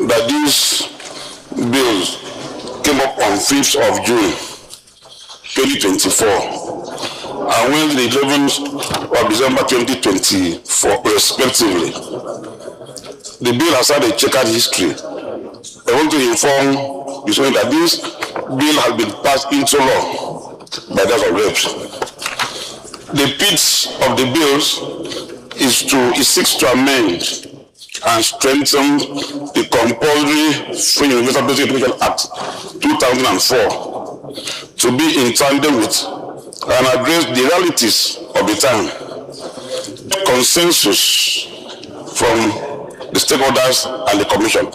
that these bills came up on 5th of June, 2024. And Wednesday, the 11th of December 2024, respectively. The bill has had a checkered history. I want to inform you that this bill has been passed into law by the House of Reps. The pitch of the bills is seeks to amend and strengthen the compulsory Free Universal Basic Education Act 2004 to be in tandem with and address the realities of the time. Consensus from the stakeholders and the Commission,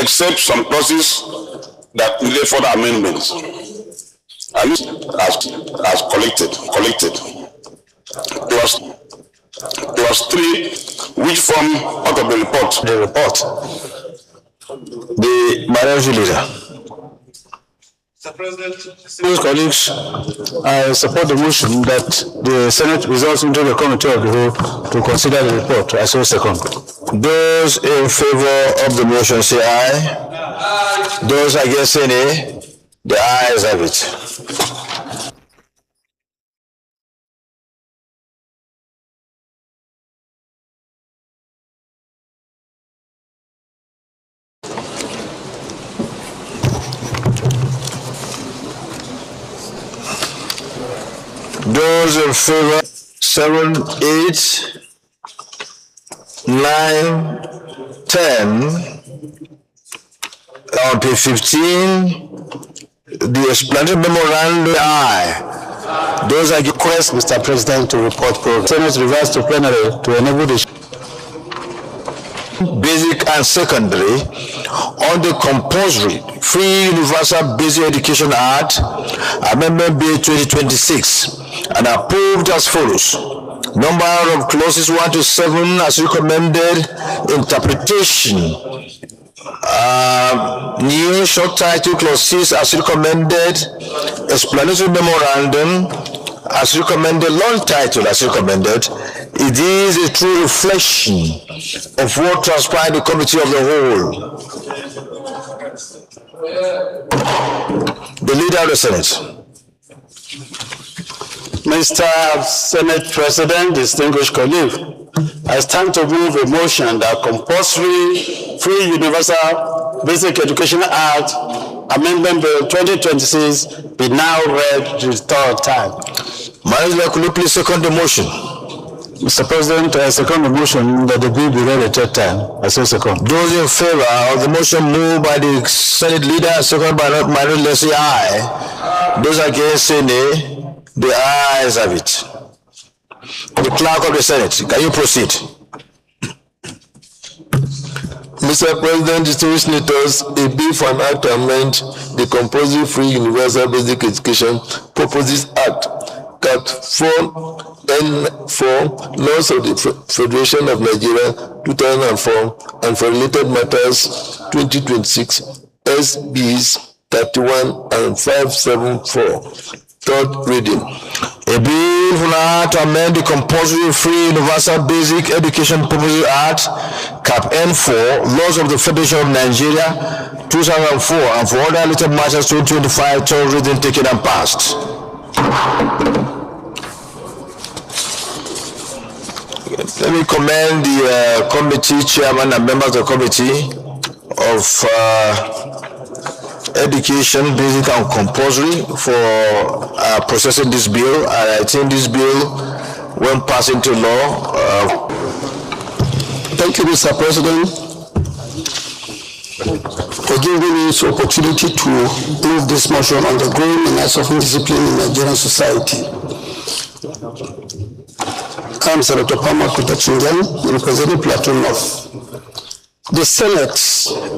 except some clauses that needed further amendments. And as collected. Plus 3, which form out of the report. The Minority Leader. Mr. President, distinguished colleagues, I support the motion that the Senate resolves into the Committee of the Whole to consider the report. I so second. Those in favor of the motion say aye. Aye. Those against say nay. The ayes have it. Those in favor, 7, 8, 9, 10. On page 15, the explanatory memorandum, aye. Those are request, Mr. President, to report program. Senate reverse to plenary to enable the basic and secondary on the compulsory free universal basic education act, amendment bill 2026, and approved as follows. Number of clauses 1 to 7 as recommended. Interpretation. New short title clause 6 as recommended. Explanatory memorandum as recommended. Long title as recommended. It is a true reflection of what transpired in the committee of the whole. The leader of the Senate. Mr. Senate President, distinguished colleague, I stand to move a motion that compulsory free universal basic education act amendment bill 2026 be now read the third time. Manager, could you please second the motion? Mr. President, I second the motion that the bill be read a third time. I say second. Those in favor of the motion moved by the Senate leader, second by Manager, let's say aye. Those against say nay. The ayes have it. The clerk of the Senate, can you proceed? Mr. President, distinguished senators, a bill for an act to amend the compulsory free universal basic education proposes act Cat 4N4 laws of the Federation of Nigeria 2004 and for related matters 2026 SBs 31 and 574. Third reading. A bill to amend the compulsory free universal basic education proposal act cap N4 laws of the Federation of Nigeria 2004 and for other related matters 2025. Third reading taken and passed. Let me commend the committee chairman and members of the committee of education, basic and compulsory for processing this bill. And I think this bill, when passed into law. Thank you, Mr. President, for giving me this opportunity to move this motion on the growing menace of indiscipline in Nigerian society. I'm Senator Pama Kutachingan, representing Plateau North. The Senate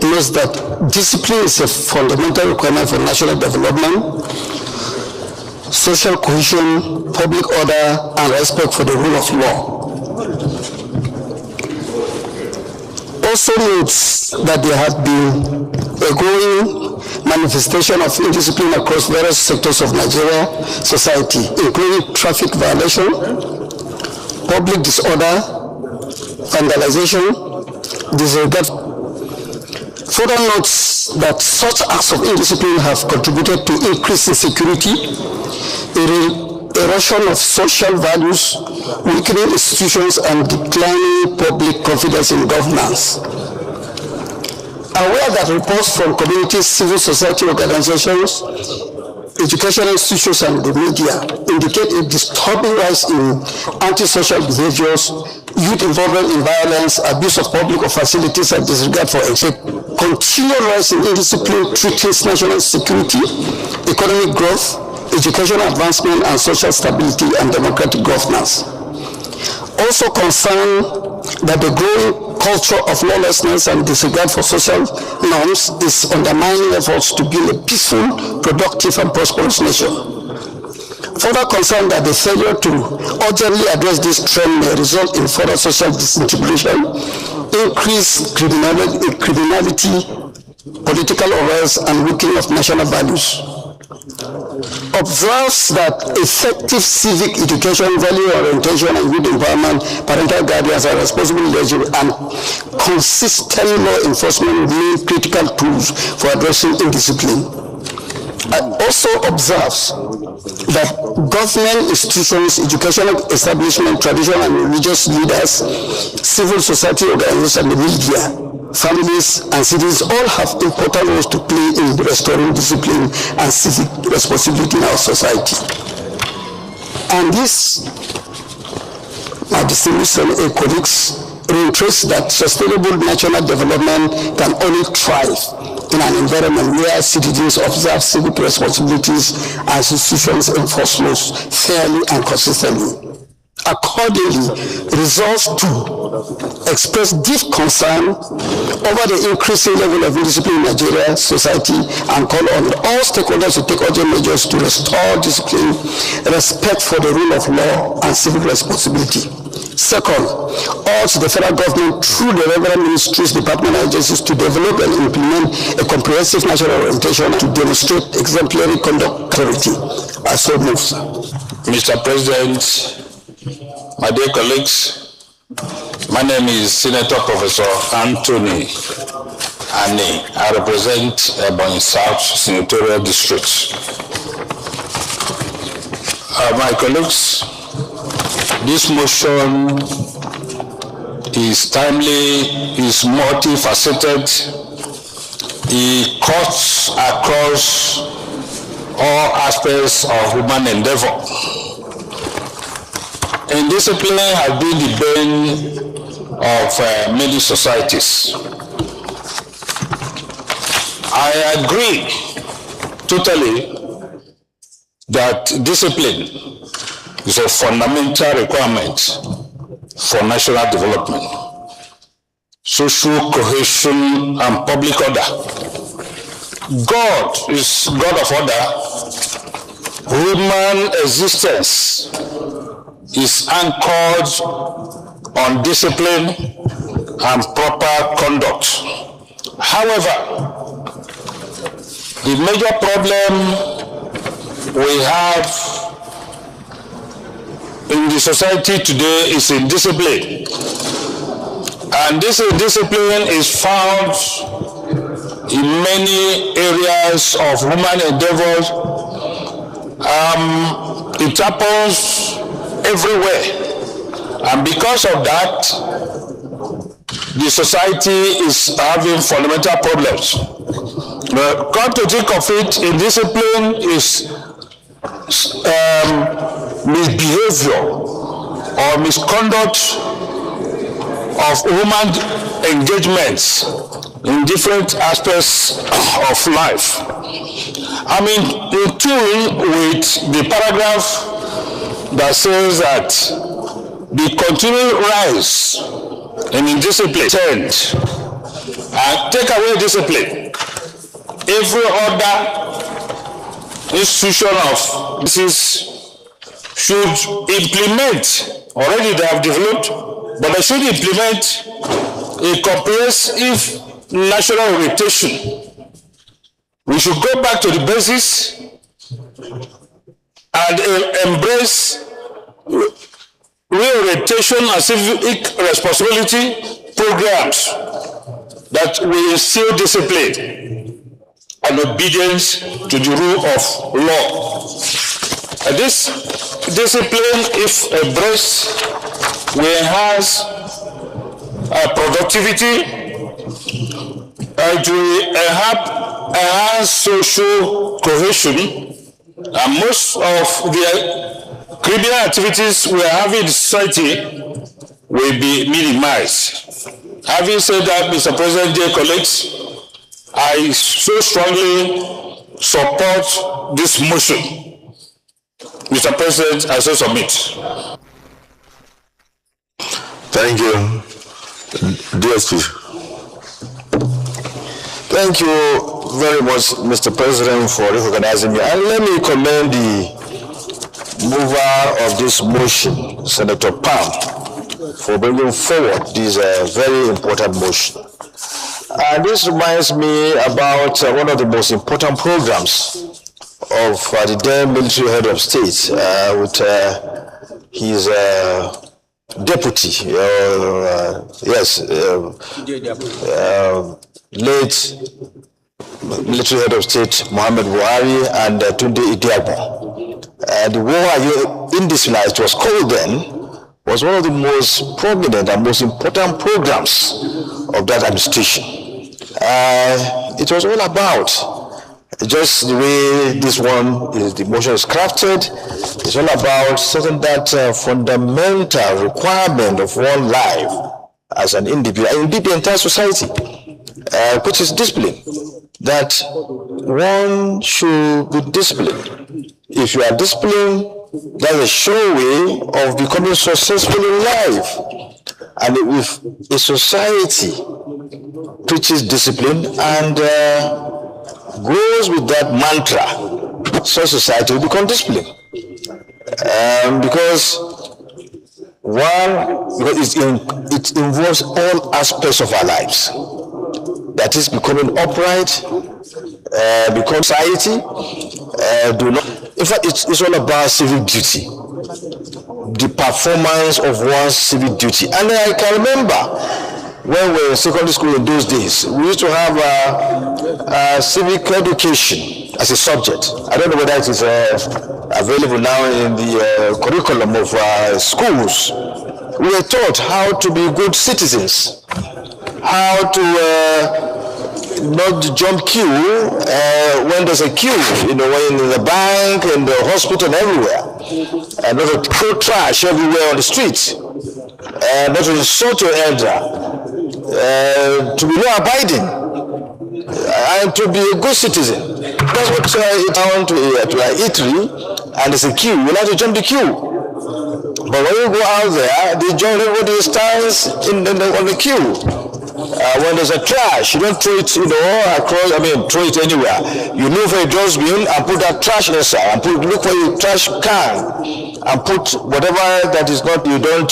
knows that discipline is a fundamental requirement for national development, social cohesion, public order, and respect for the rule of law. Also notes that there has been a growing manifestation of indiscipline across various sectors of Nigeria society, including traffic violation, public disorder, vandalization, disregard. Further notes that such acts of indiscipline have contributed to increased insecurity, erosion of social values, weakening institutions, and declining public confidence in governance. Aware that reports from communities, civil society organizations, educational institutions, and the media indicate a disturbing rise in antisocial behaviors, youth involvement in violence, abuse of public facilities, and disregard for continual rise in indiscipline threatens national security, economic growth, educational advancement, and social stability and democratic governance. Also concerned that the growing culture of lawlessness and disregard for social norms is undermining efforts to build a peaceful, productive, and prosperous nation. Further concerned that the failure to urgently address this trend may result in further social disintegration, increased criminality, political unrest, and weakening of national values. Observes that effective civic education, value orientation, and youth empowerment, parental guidance, and responsible leadership, and consistent law enforcement remain critical tools for addressing indiscipline. I also observes that government institutions, educational establishments, traditional and religious leaders, civil society organizations, and the media, families, and cities all have important roles to play in restoring discipline and civic responsibility in our society. And this, my distinguished colleagues, reiterates that sustainable national development can only thrive in an environment where citizens observe civic responsibilities and institutions enforce laws fairly and consistently. accordingly resolved to express deep concern over the increasing level of indiscipline in Nigerian society and call on all stakeholders to take urgent measures to restore discipline, respect for the rule of law, and civic responsibility. Second, urge the federal government through the relevant ministries, department, and agencies to develop and implement a comprehensive national orientation to demonstrate exemplary conduct clarity. I so move, sir. Mr. President, my dear colleagues, my name is Senator Professor Anthony Ani. I represent Ebonyi South Senatorial District. My colleagues, this motion is timely, is multifaceted. It cuts across all aspects of human endeavor. Indiscipline has been the bane of many societies. I agree totally that discipline is a fundamental requirement for national development, social cohesion, and public order. God is God of order. Human existence is anchored on discipline and proper conduct. However, the major problem we have in the society today is indiscipline. And this indiscipline is found in many areas of human endeavors. It happens everywhere. And because of that, the society is having fundamental problems. But come to think of it, indiscipline is misbehavior or misconduct of human engagements in different aspects of life. I mean, in tune with the paragraph that says that the continued rise in indiscipline and take away discipline, every other institution of this should implement, already they have developed, but they should implement a comprehensive national orientation. We should go back to the basis and embrace reorientation and civic responsibility programs that will instill discipline and obedience to the rule of law. And this discipline, if embraced, will enhance productivity, it will enhance social cohesion, and most of the criminal activities we are having in society will be minimized. Having said that, Mr. President, dear colleagues, I so strongly support this motion. Mr. President, I so submit. Thank you. DSP. Thank you very much, Mr. President, for recognizing me. And let me commend the mover of this motion, Senator Palm, for bringing forward this very important motion. This reminds me about one of the most important programs of the then military head of state with his deputy, late military head of state Muhammad Buhari and Tunde Idiagbon. The war indiscipline, it was called then, was one of the most prominent and most important programs of that administration. It was all about, just the way this one is, the motion is crafted, it's all about certain that fundamental requirement of one life as an individual, indeed the entire society, which is discipline, that one should be disciplined. If you are disciplined, That's a sure way of becoming successful in life. And if a society preaches discipline and goes with that mantra, such society will become disciplined. Because it involves all aspects of our lives. That is becoming upright, become society, in fact, it's all about civic duty, the performance of one's civic duty. And I can remember when we were in secondary school in those days, we used to have civic education as a subject. I don't know whether it is available now in the curriculum of schools. We were taught how to be good citizens, how to not jump queue when there's a queue, when in the bank, in the hospital, everywhere, and not to throw trash everywhere on the street, not to insult your elder, to be law-abiding, and to be a good citizen. That's what it's down to an eatery, and there's a queue. You have to jump the queue. But when you go out there, everybody stands on the queue. When there's a trash, you don't throw it, across, throw it anywhere. You look for a dustbin and put that trash inside, and look for a trash can, and put whatever that is not, you don't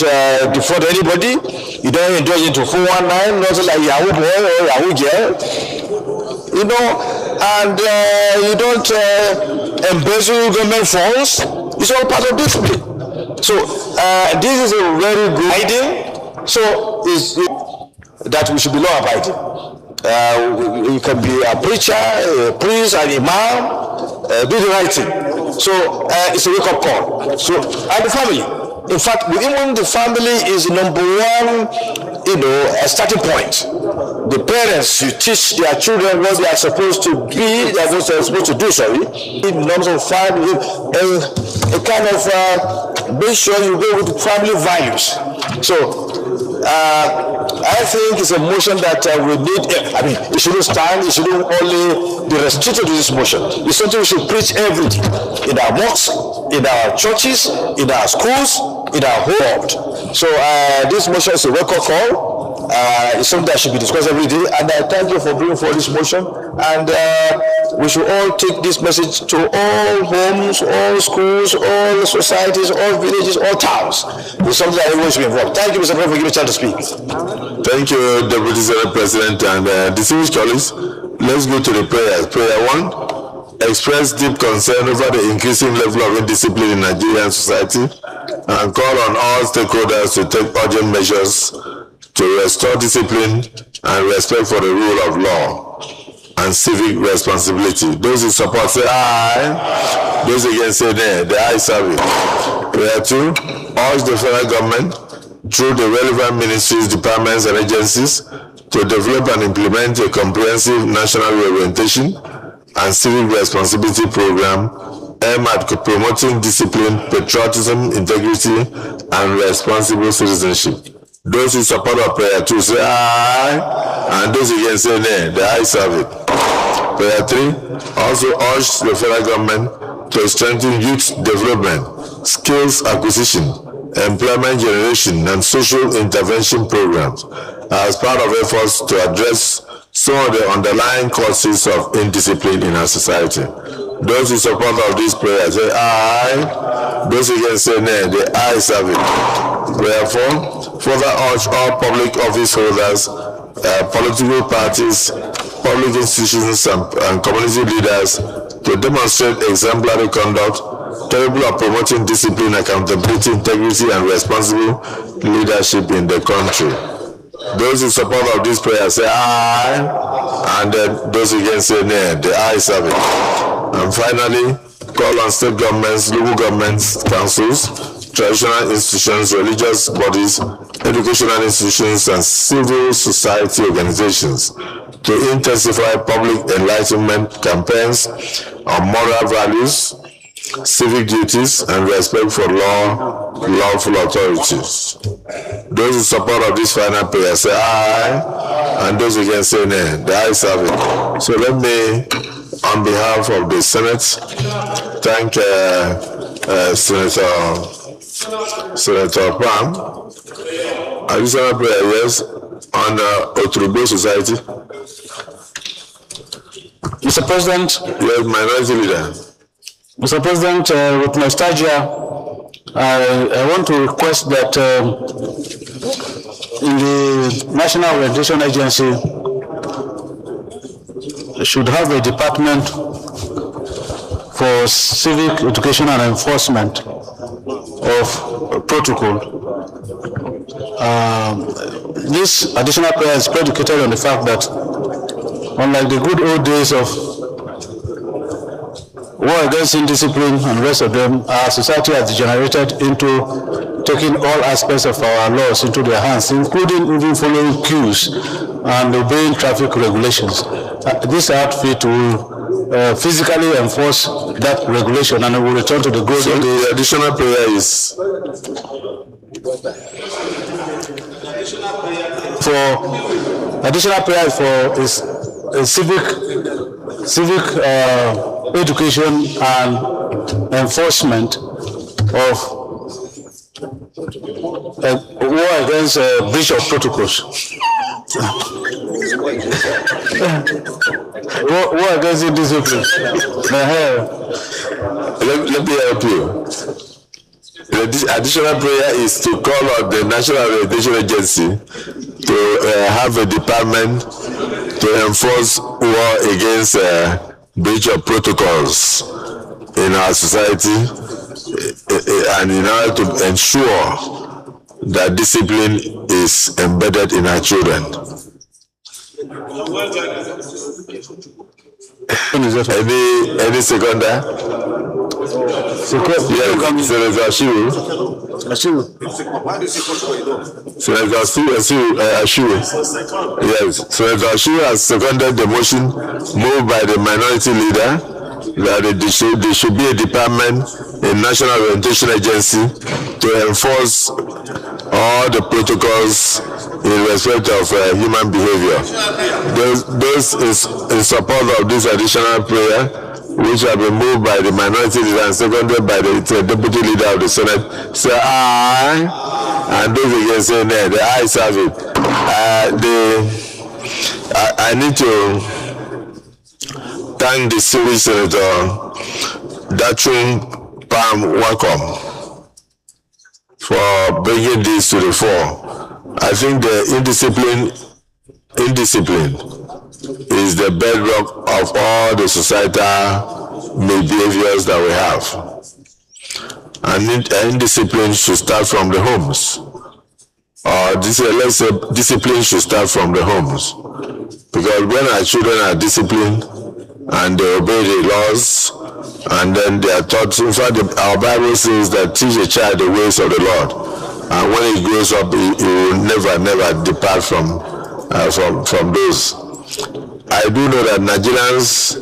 defraud anybody, you don't indulge into 419, nothing like Yahoo boy or Yahoo girl, and you don't embezzle government funds. It's all part of discipline. So this is a very good idea. So it's that we should be law-abiding. You can be a preacher, a priest, an imam, do the right thing. So it's a wake-up call. So, and the family. In fact, even the family is number one, a starting point. The parents, you teach their children what they are supposed to be, they are supposed to do, in norms of family, a kind of make sure you go with the family values. So, I think it's a motion that we need. It shouldn't stand. It shouldn't only be restricted to this motion. It's something we should preach every day in our mosques, in our churches, in our schools, in our whole world. So this motion is a wake-up call. It's something that should be discussed every day. And I thank you for bringing forward this motion. And we should all take this message to all homes, all schools, all societies, all villages, all towns. It's something that everyone should be involved. Thank you, Mr. President, for giving me a chance to speak. Thank you, Deputy Senate President, and distinguished colleagues. Let's go to the prayers. Prayer 1, express deep concern over the increasing level of indiscipline in Nigerian society and call on all stakeholders to take urgent measures to restore discipline and respect for the rule of law and civic responsibility. Those who support say aye. Those against say nay. The ayes have it. Prayer 2, urge the federal government through the relevant ministries, departments, and agencies to develop and implement a comprehensive national reorientation and civic responsibility program aimed at promoting discipline, patriotism, integrity, and responsible citizenship. Those who support our prayer 2 say aye, and those against say nay. The ayes have it. Prayer 3, also urge the federal government to strengthen youth development, skills acquisition, employment generation, and social intervention programs as part of efforts to address some of the underlying causes of indiscipline in our society. Those in support of this prayer say aye. Those against say nay. The ayes have it. Prayer 4, further urge all public office holders, political parties, public institutions, and community leaders to demonstrate exemplary conduct capable of promoting discipline, accountability, integrity, and responsible leadership in the country. Those in support of this prayer say aye, and then those against say nay. The ayes have it. And finally, call on state governments, local governments, councils, traditional institutions, religious bodies, educational institutions, and civil society organizations to intensify public enlightenment campaigns on moral values, civic duties, and respect for lawful authorities. Those in support of this final prayer say aye, and those against say nay. The ayes have it. So let me, on behalf of the Senate, thank Senator Pam. Additional prayer, yes, on Oturugbo Society. Mr. President. Yes, Minority Leader. Mr. President, with nostalgia, I want to request that in the National Orientation Agency should have a department for civic education and enforcement of protocol. This additional prayer is predicated on the fact that, unlike the good old days of war against indiscipline and the rest of them, our society has degenerated into taking all aspects of our laws into their hands, including even following queues and obeying traffic regulations. This outfit will physically enforce that regulation, and it will return to the golden So the additional prayer is is civic education and enforcement of war against breach of protocols. War against indiscipline. let me help you. The additional prayer is to call on the National Orientation Agency to have a department to enforce war against breach of protocols in our society, and in order to ensure that discipline is embedded in our children. Any seconder? Yes, Senator Ashiru. Senator Ashiru. Yes, Senator Ashiru has seconded the motion moved by the minority leader that there should be a department in National Orientation Agency to enforce all the protocols in respect of human behavior. Those is in support of this additional prayer, which have been moved by the minority leader and seconded by the deputy leader of the Senate, say aye, and those against say nay. The ayes have it. I need to thank the civil Senator Dachung Pam Wakom for bringing this to the fore. I think the indiscipline is the bedrock of all the societal behaviors that we have. And indiscipline should start from the homes. Or let's say discipline should start from the homes. Because when our children are disciplined and they obey the laws, and then they are taught, in fact, our Bible says that teach a child the ways of the Lord. And when he grows up, he will never depart from those. I do know that Nigerians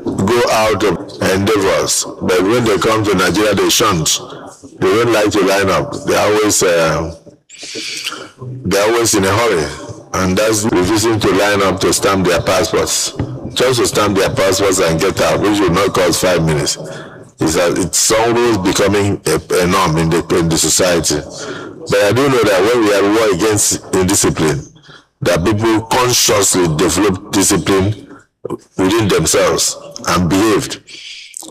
go out of endeavors, but when they come to Nigeria, they shunt. They don't like to line up. They're always in a hurry, and that's refusing to line up to stamp their passports. Just to stamp their passports and get out, which will not cost 5 minutes. It's always becoming a norm in the society. But I do know that when we are war against indiscipline, that people consciously develop discipline within themselves and behaved.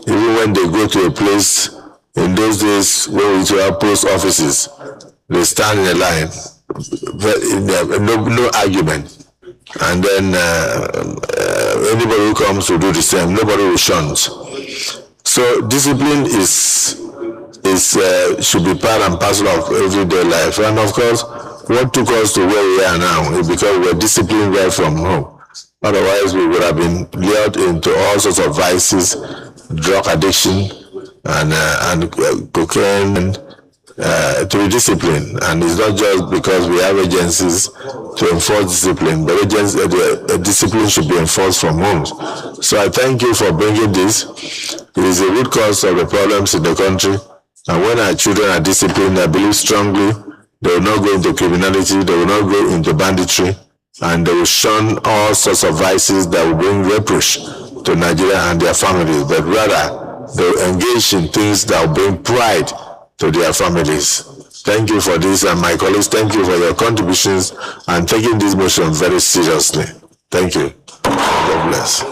Even when they go to a place, in those days when we used to have post offices, they stand in a line, no argument. And then anybody who comes to do the same, nobody will shun. So discipline should be part and parcel of everyday life. And of course, what took us to where we are now is because we were disciplined right from home. Otherwise, we would have been lured into all sorts of vices, drug addiction, and cocaine, to be disciplined. And it's not just because we have agencies to enforce discipline, but discipline should be enforced from homes. So I thank you for bringing this. It is a root cause of the problems in the country. And when our children are disciplined, I believe strongly they will not go into criminality, they will not go into banditry, and they will shun all sorts of vices that will bring reproach to Nigeria and their families. But rather, they will engage in things that will bring pride to their families. Thank you for this, and my colleagues, thank you for your contributions and taking this motion very seriously. Thank you. God bless.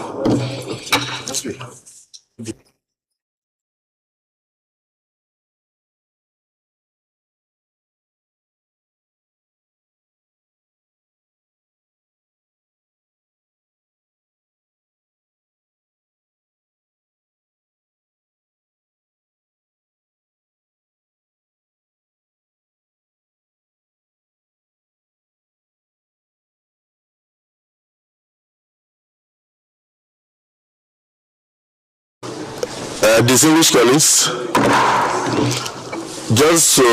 Distinguished colleagues, just so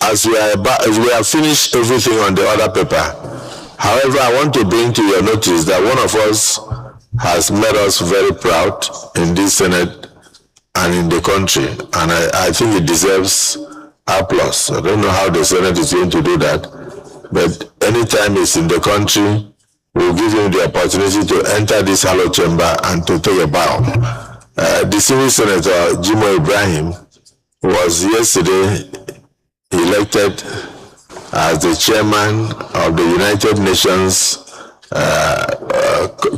as we have finished everything on the other paper, however, I want to bring to your notice that one of us has made us very proud in this Senate and in the country, and I think it deserves applause. I don't know how the Senate is going to do that, but anytime it's in the country, we'll give him the opportunity to enter this hallowed chamber and to take a bow. Distinguished Senator Jimoh Ibrahim was yesterday elected as the chairman of the United Nations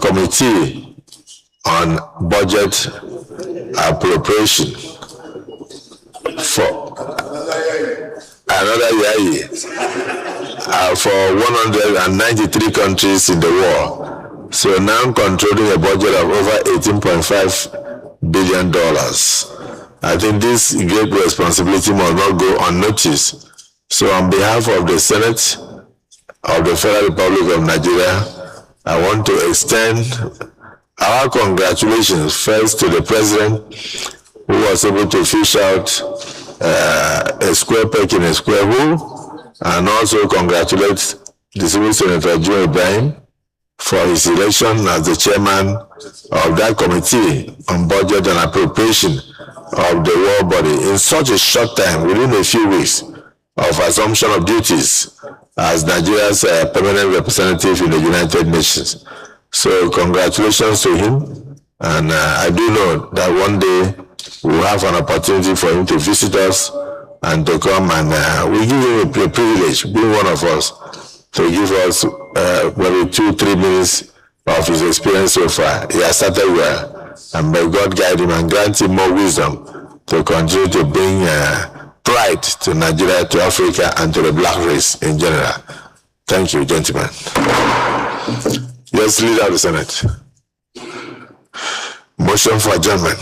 Committee on Budget Appropriation for another year for 193 countries in the world. So now controlling a budget of over $18.5 billion. I think this great responsibility must not go unnoticed. So on behalf of the Senate of the Federal Republic of Nigeria, I want to extend our congratulations first to the President, who was able to fish out a square peg in a square hole, and also congratulate distinguished Senator Jimoh Ibrahim for his election as the chairman of that committee on budget and appropriation of the world body in such a short time, within a few weeks of assumption of duties as Nigeria's permanent representative in the United Nations. So congratulations to him, and I do know that one day we'll have an opportunity for him to visit us and to come, and we give him a privilege, being one of us, to give us maybe 2-3 minutes of his experience so far. He has started well, and may God guide him and grant him more wisdom to continue to bring pride to Nigeria, to Africa, and to the black race in general. Thank you, gentlemen. Yes, Leader of the Senate. Motion for adjournment.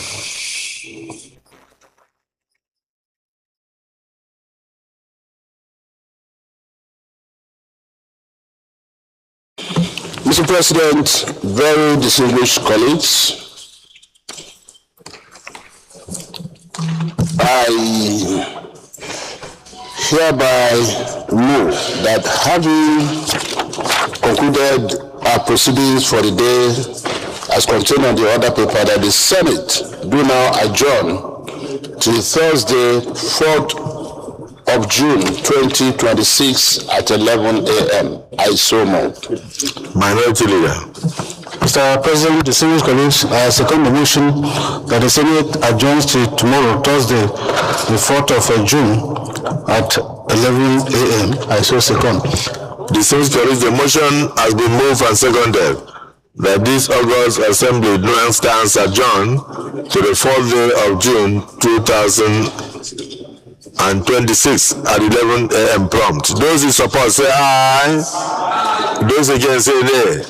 Mr. President, very distinguished colleagues, I hereby move that having concluded our proceedings for the day as contained on the other paper, that the Senate do now adjourn till Thursday, 4th of June 2026 at 11 a.m. I so move. Minority Leader. Mr. President, distinguished colleagues, I second the motion that the Senate adjourns to tomorrow, Thursday, the 4th of June at 11 a.m. I so second. Distinguished colleagues, the motion has been moved and seconded that this August Assembly now stands adjourned to the 4th day of June 2026 at 11 a.m. prompt. Those in support say aye. Those against say nay.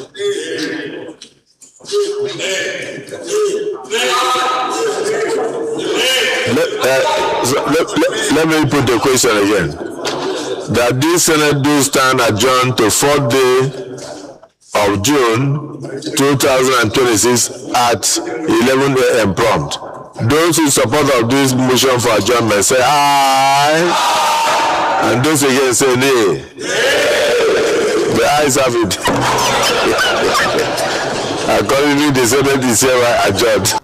Let me put the question again. That this Senate do stand adjourned to 4th day of June 2026 at 11 a.m. prompt. Those in support of this motion for adjournment say aye, and those against say nay. The ayes have it. Accordingly, the Senate is hereby adjourned.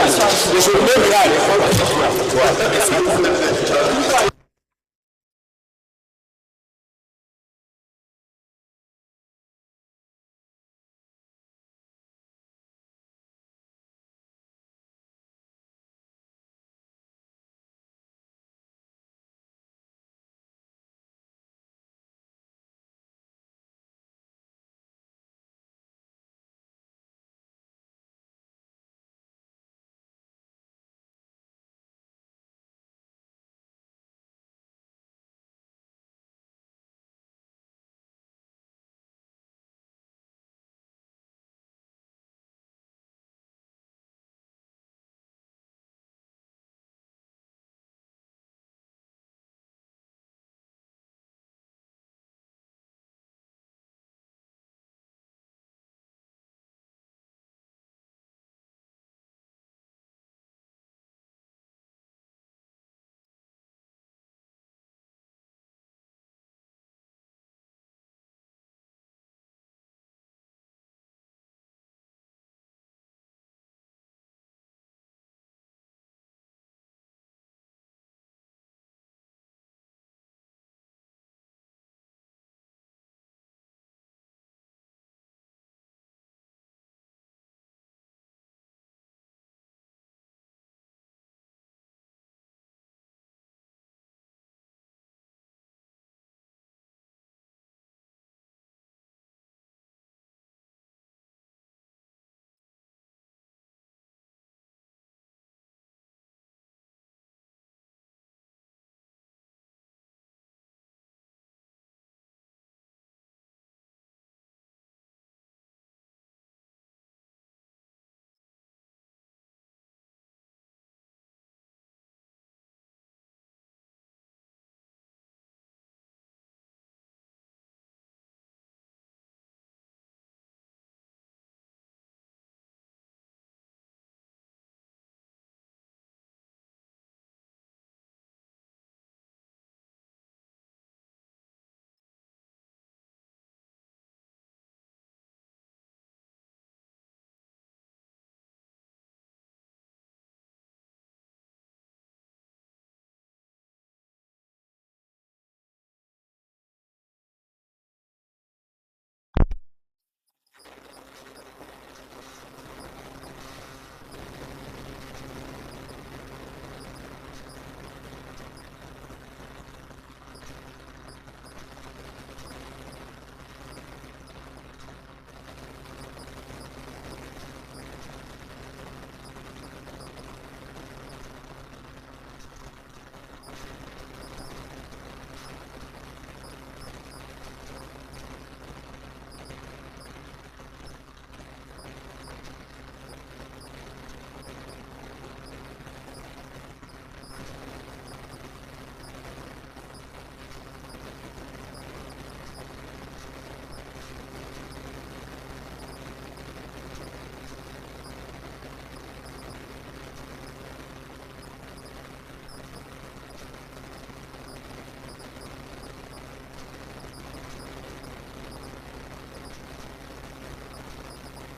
They should remain behind.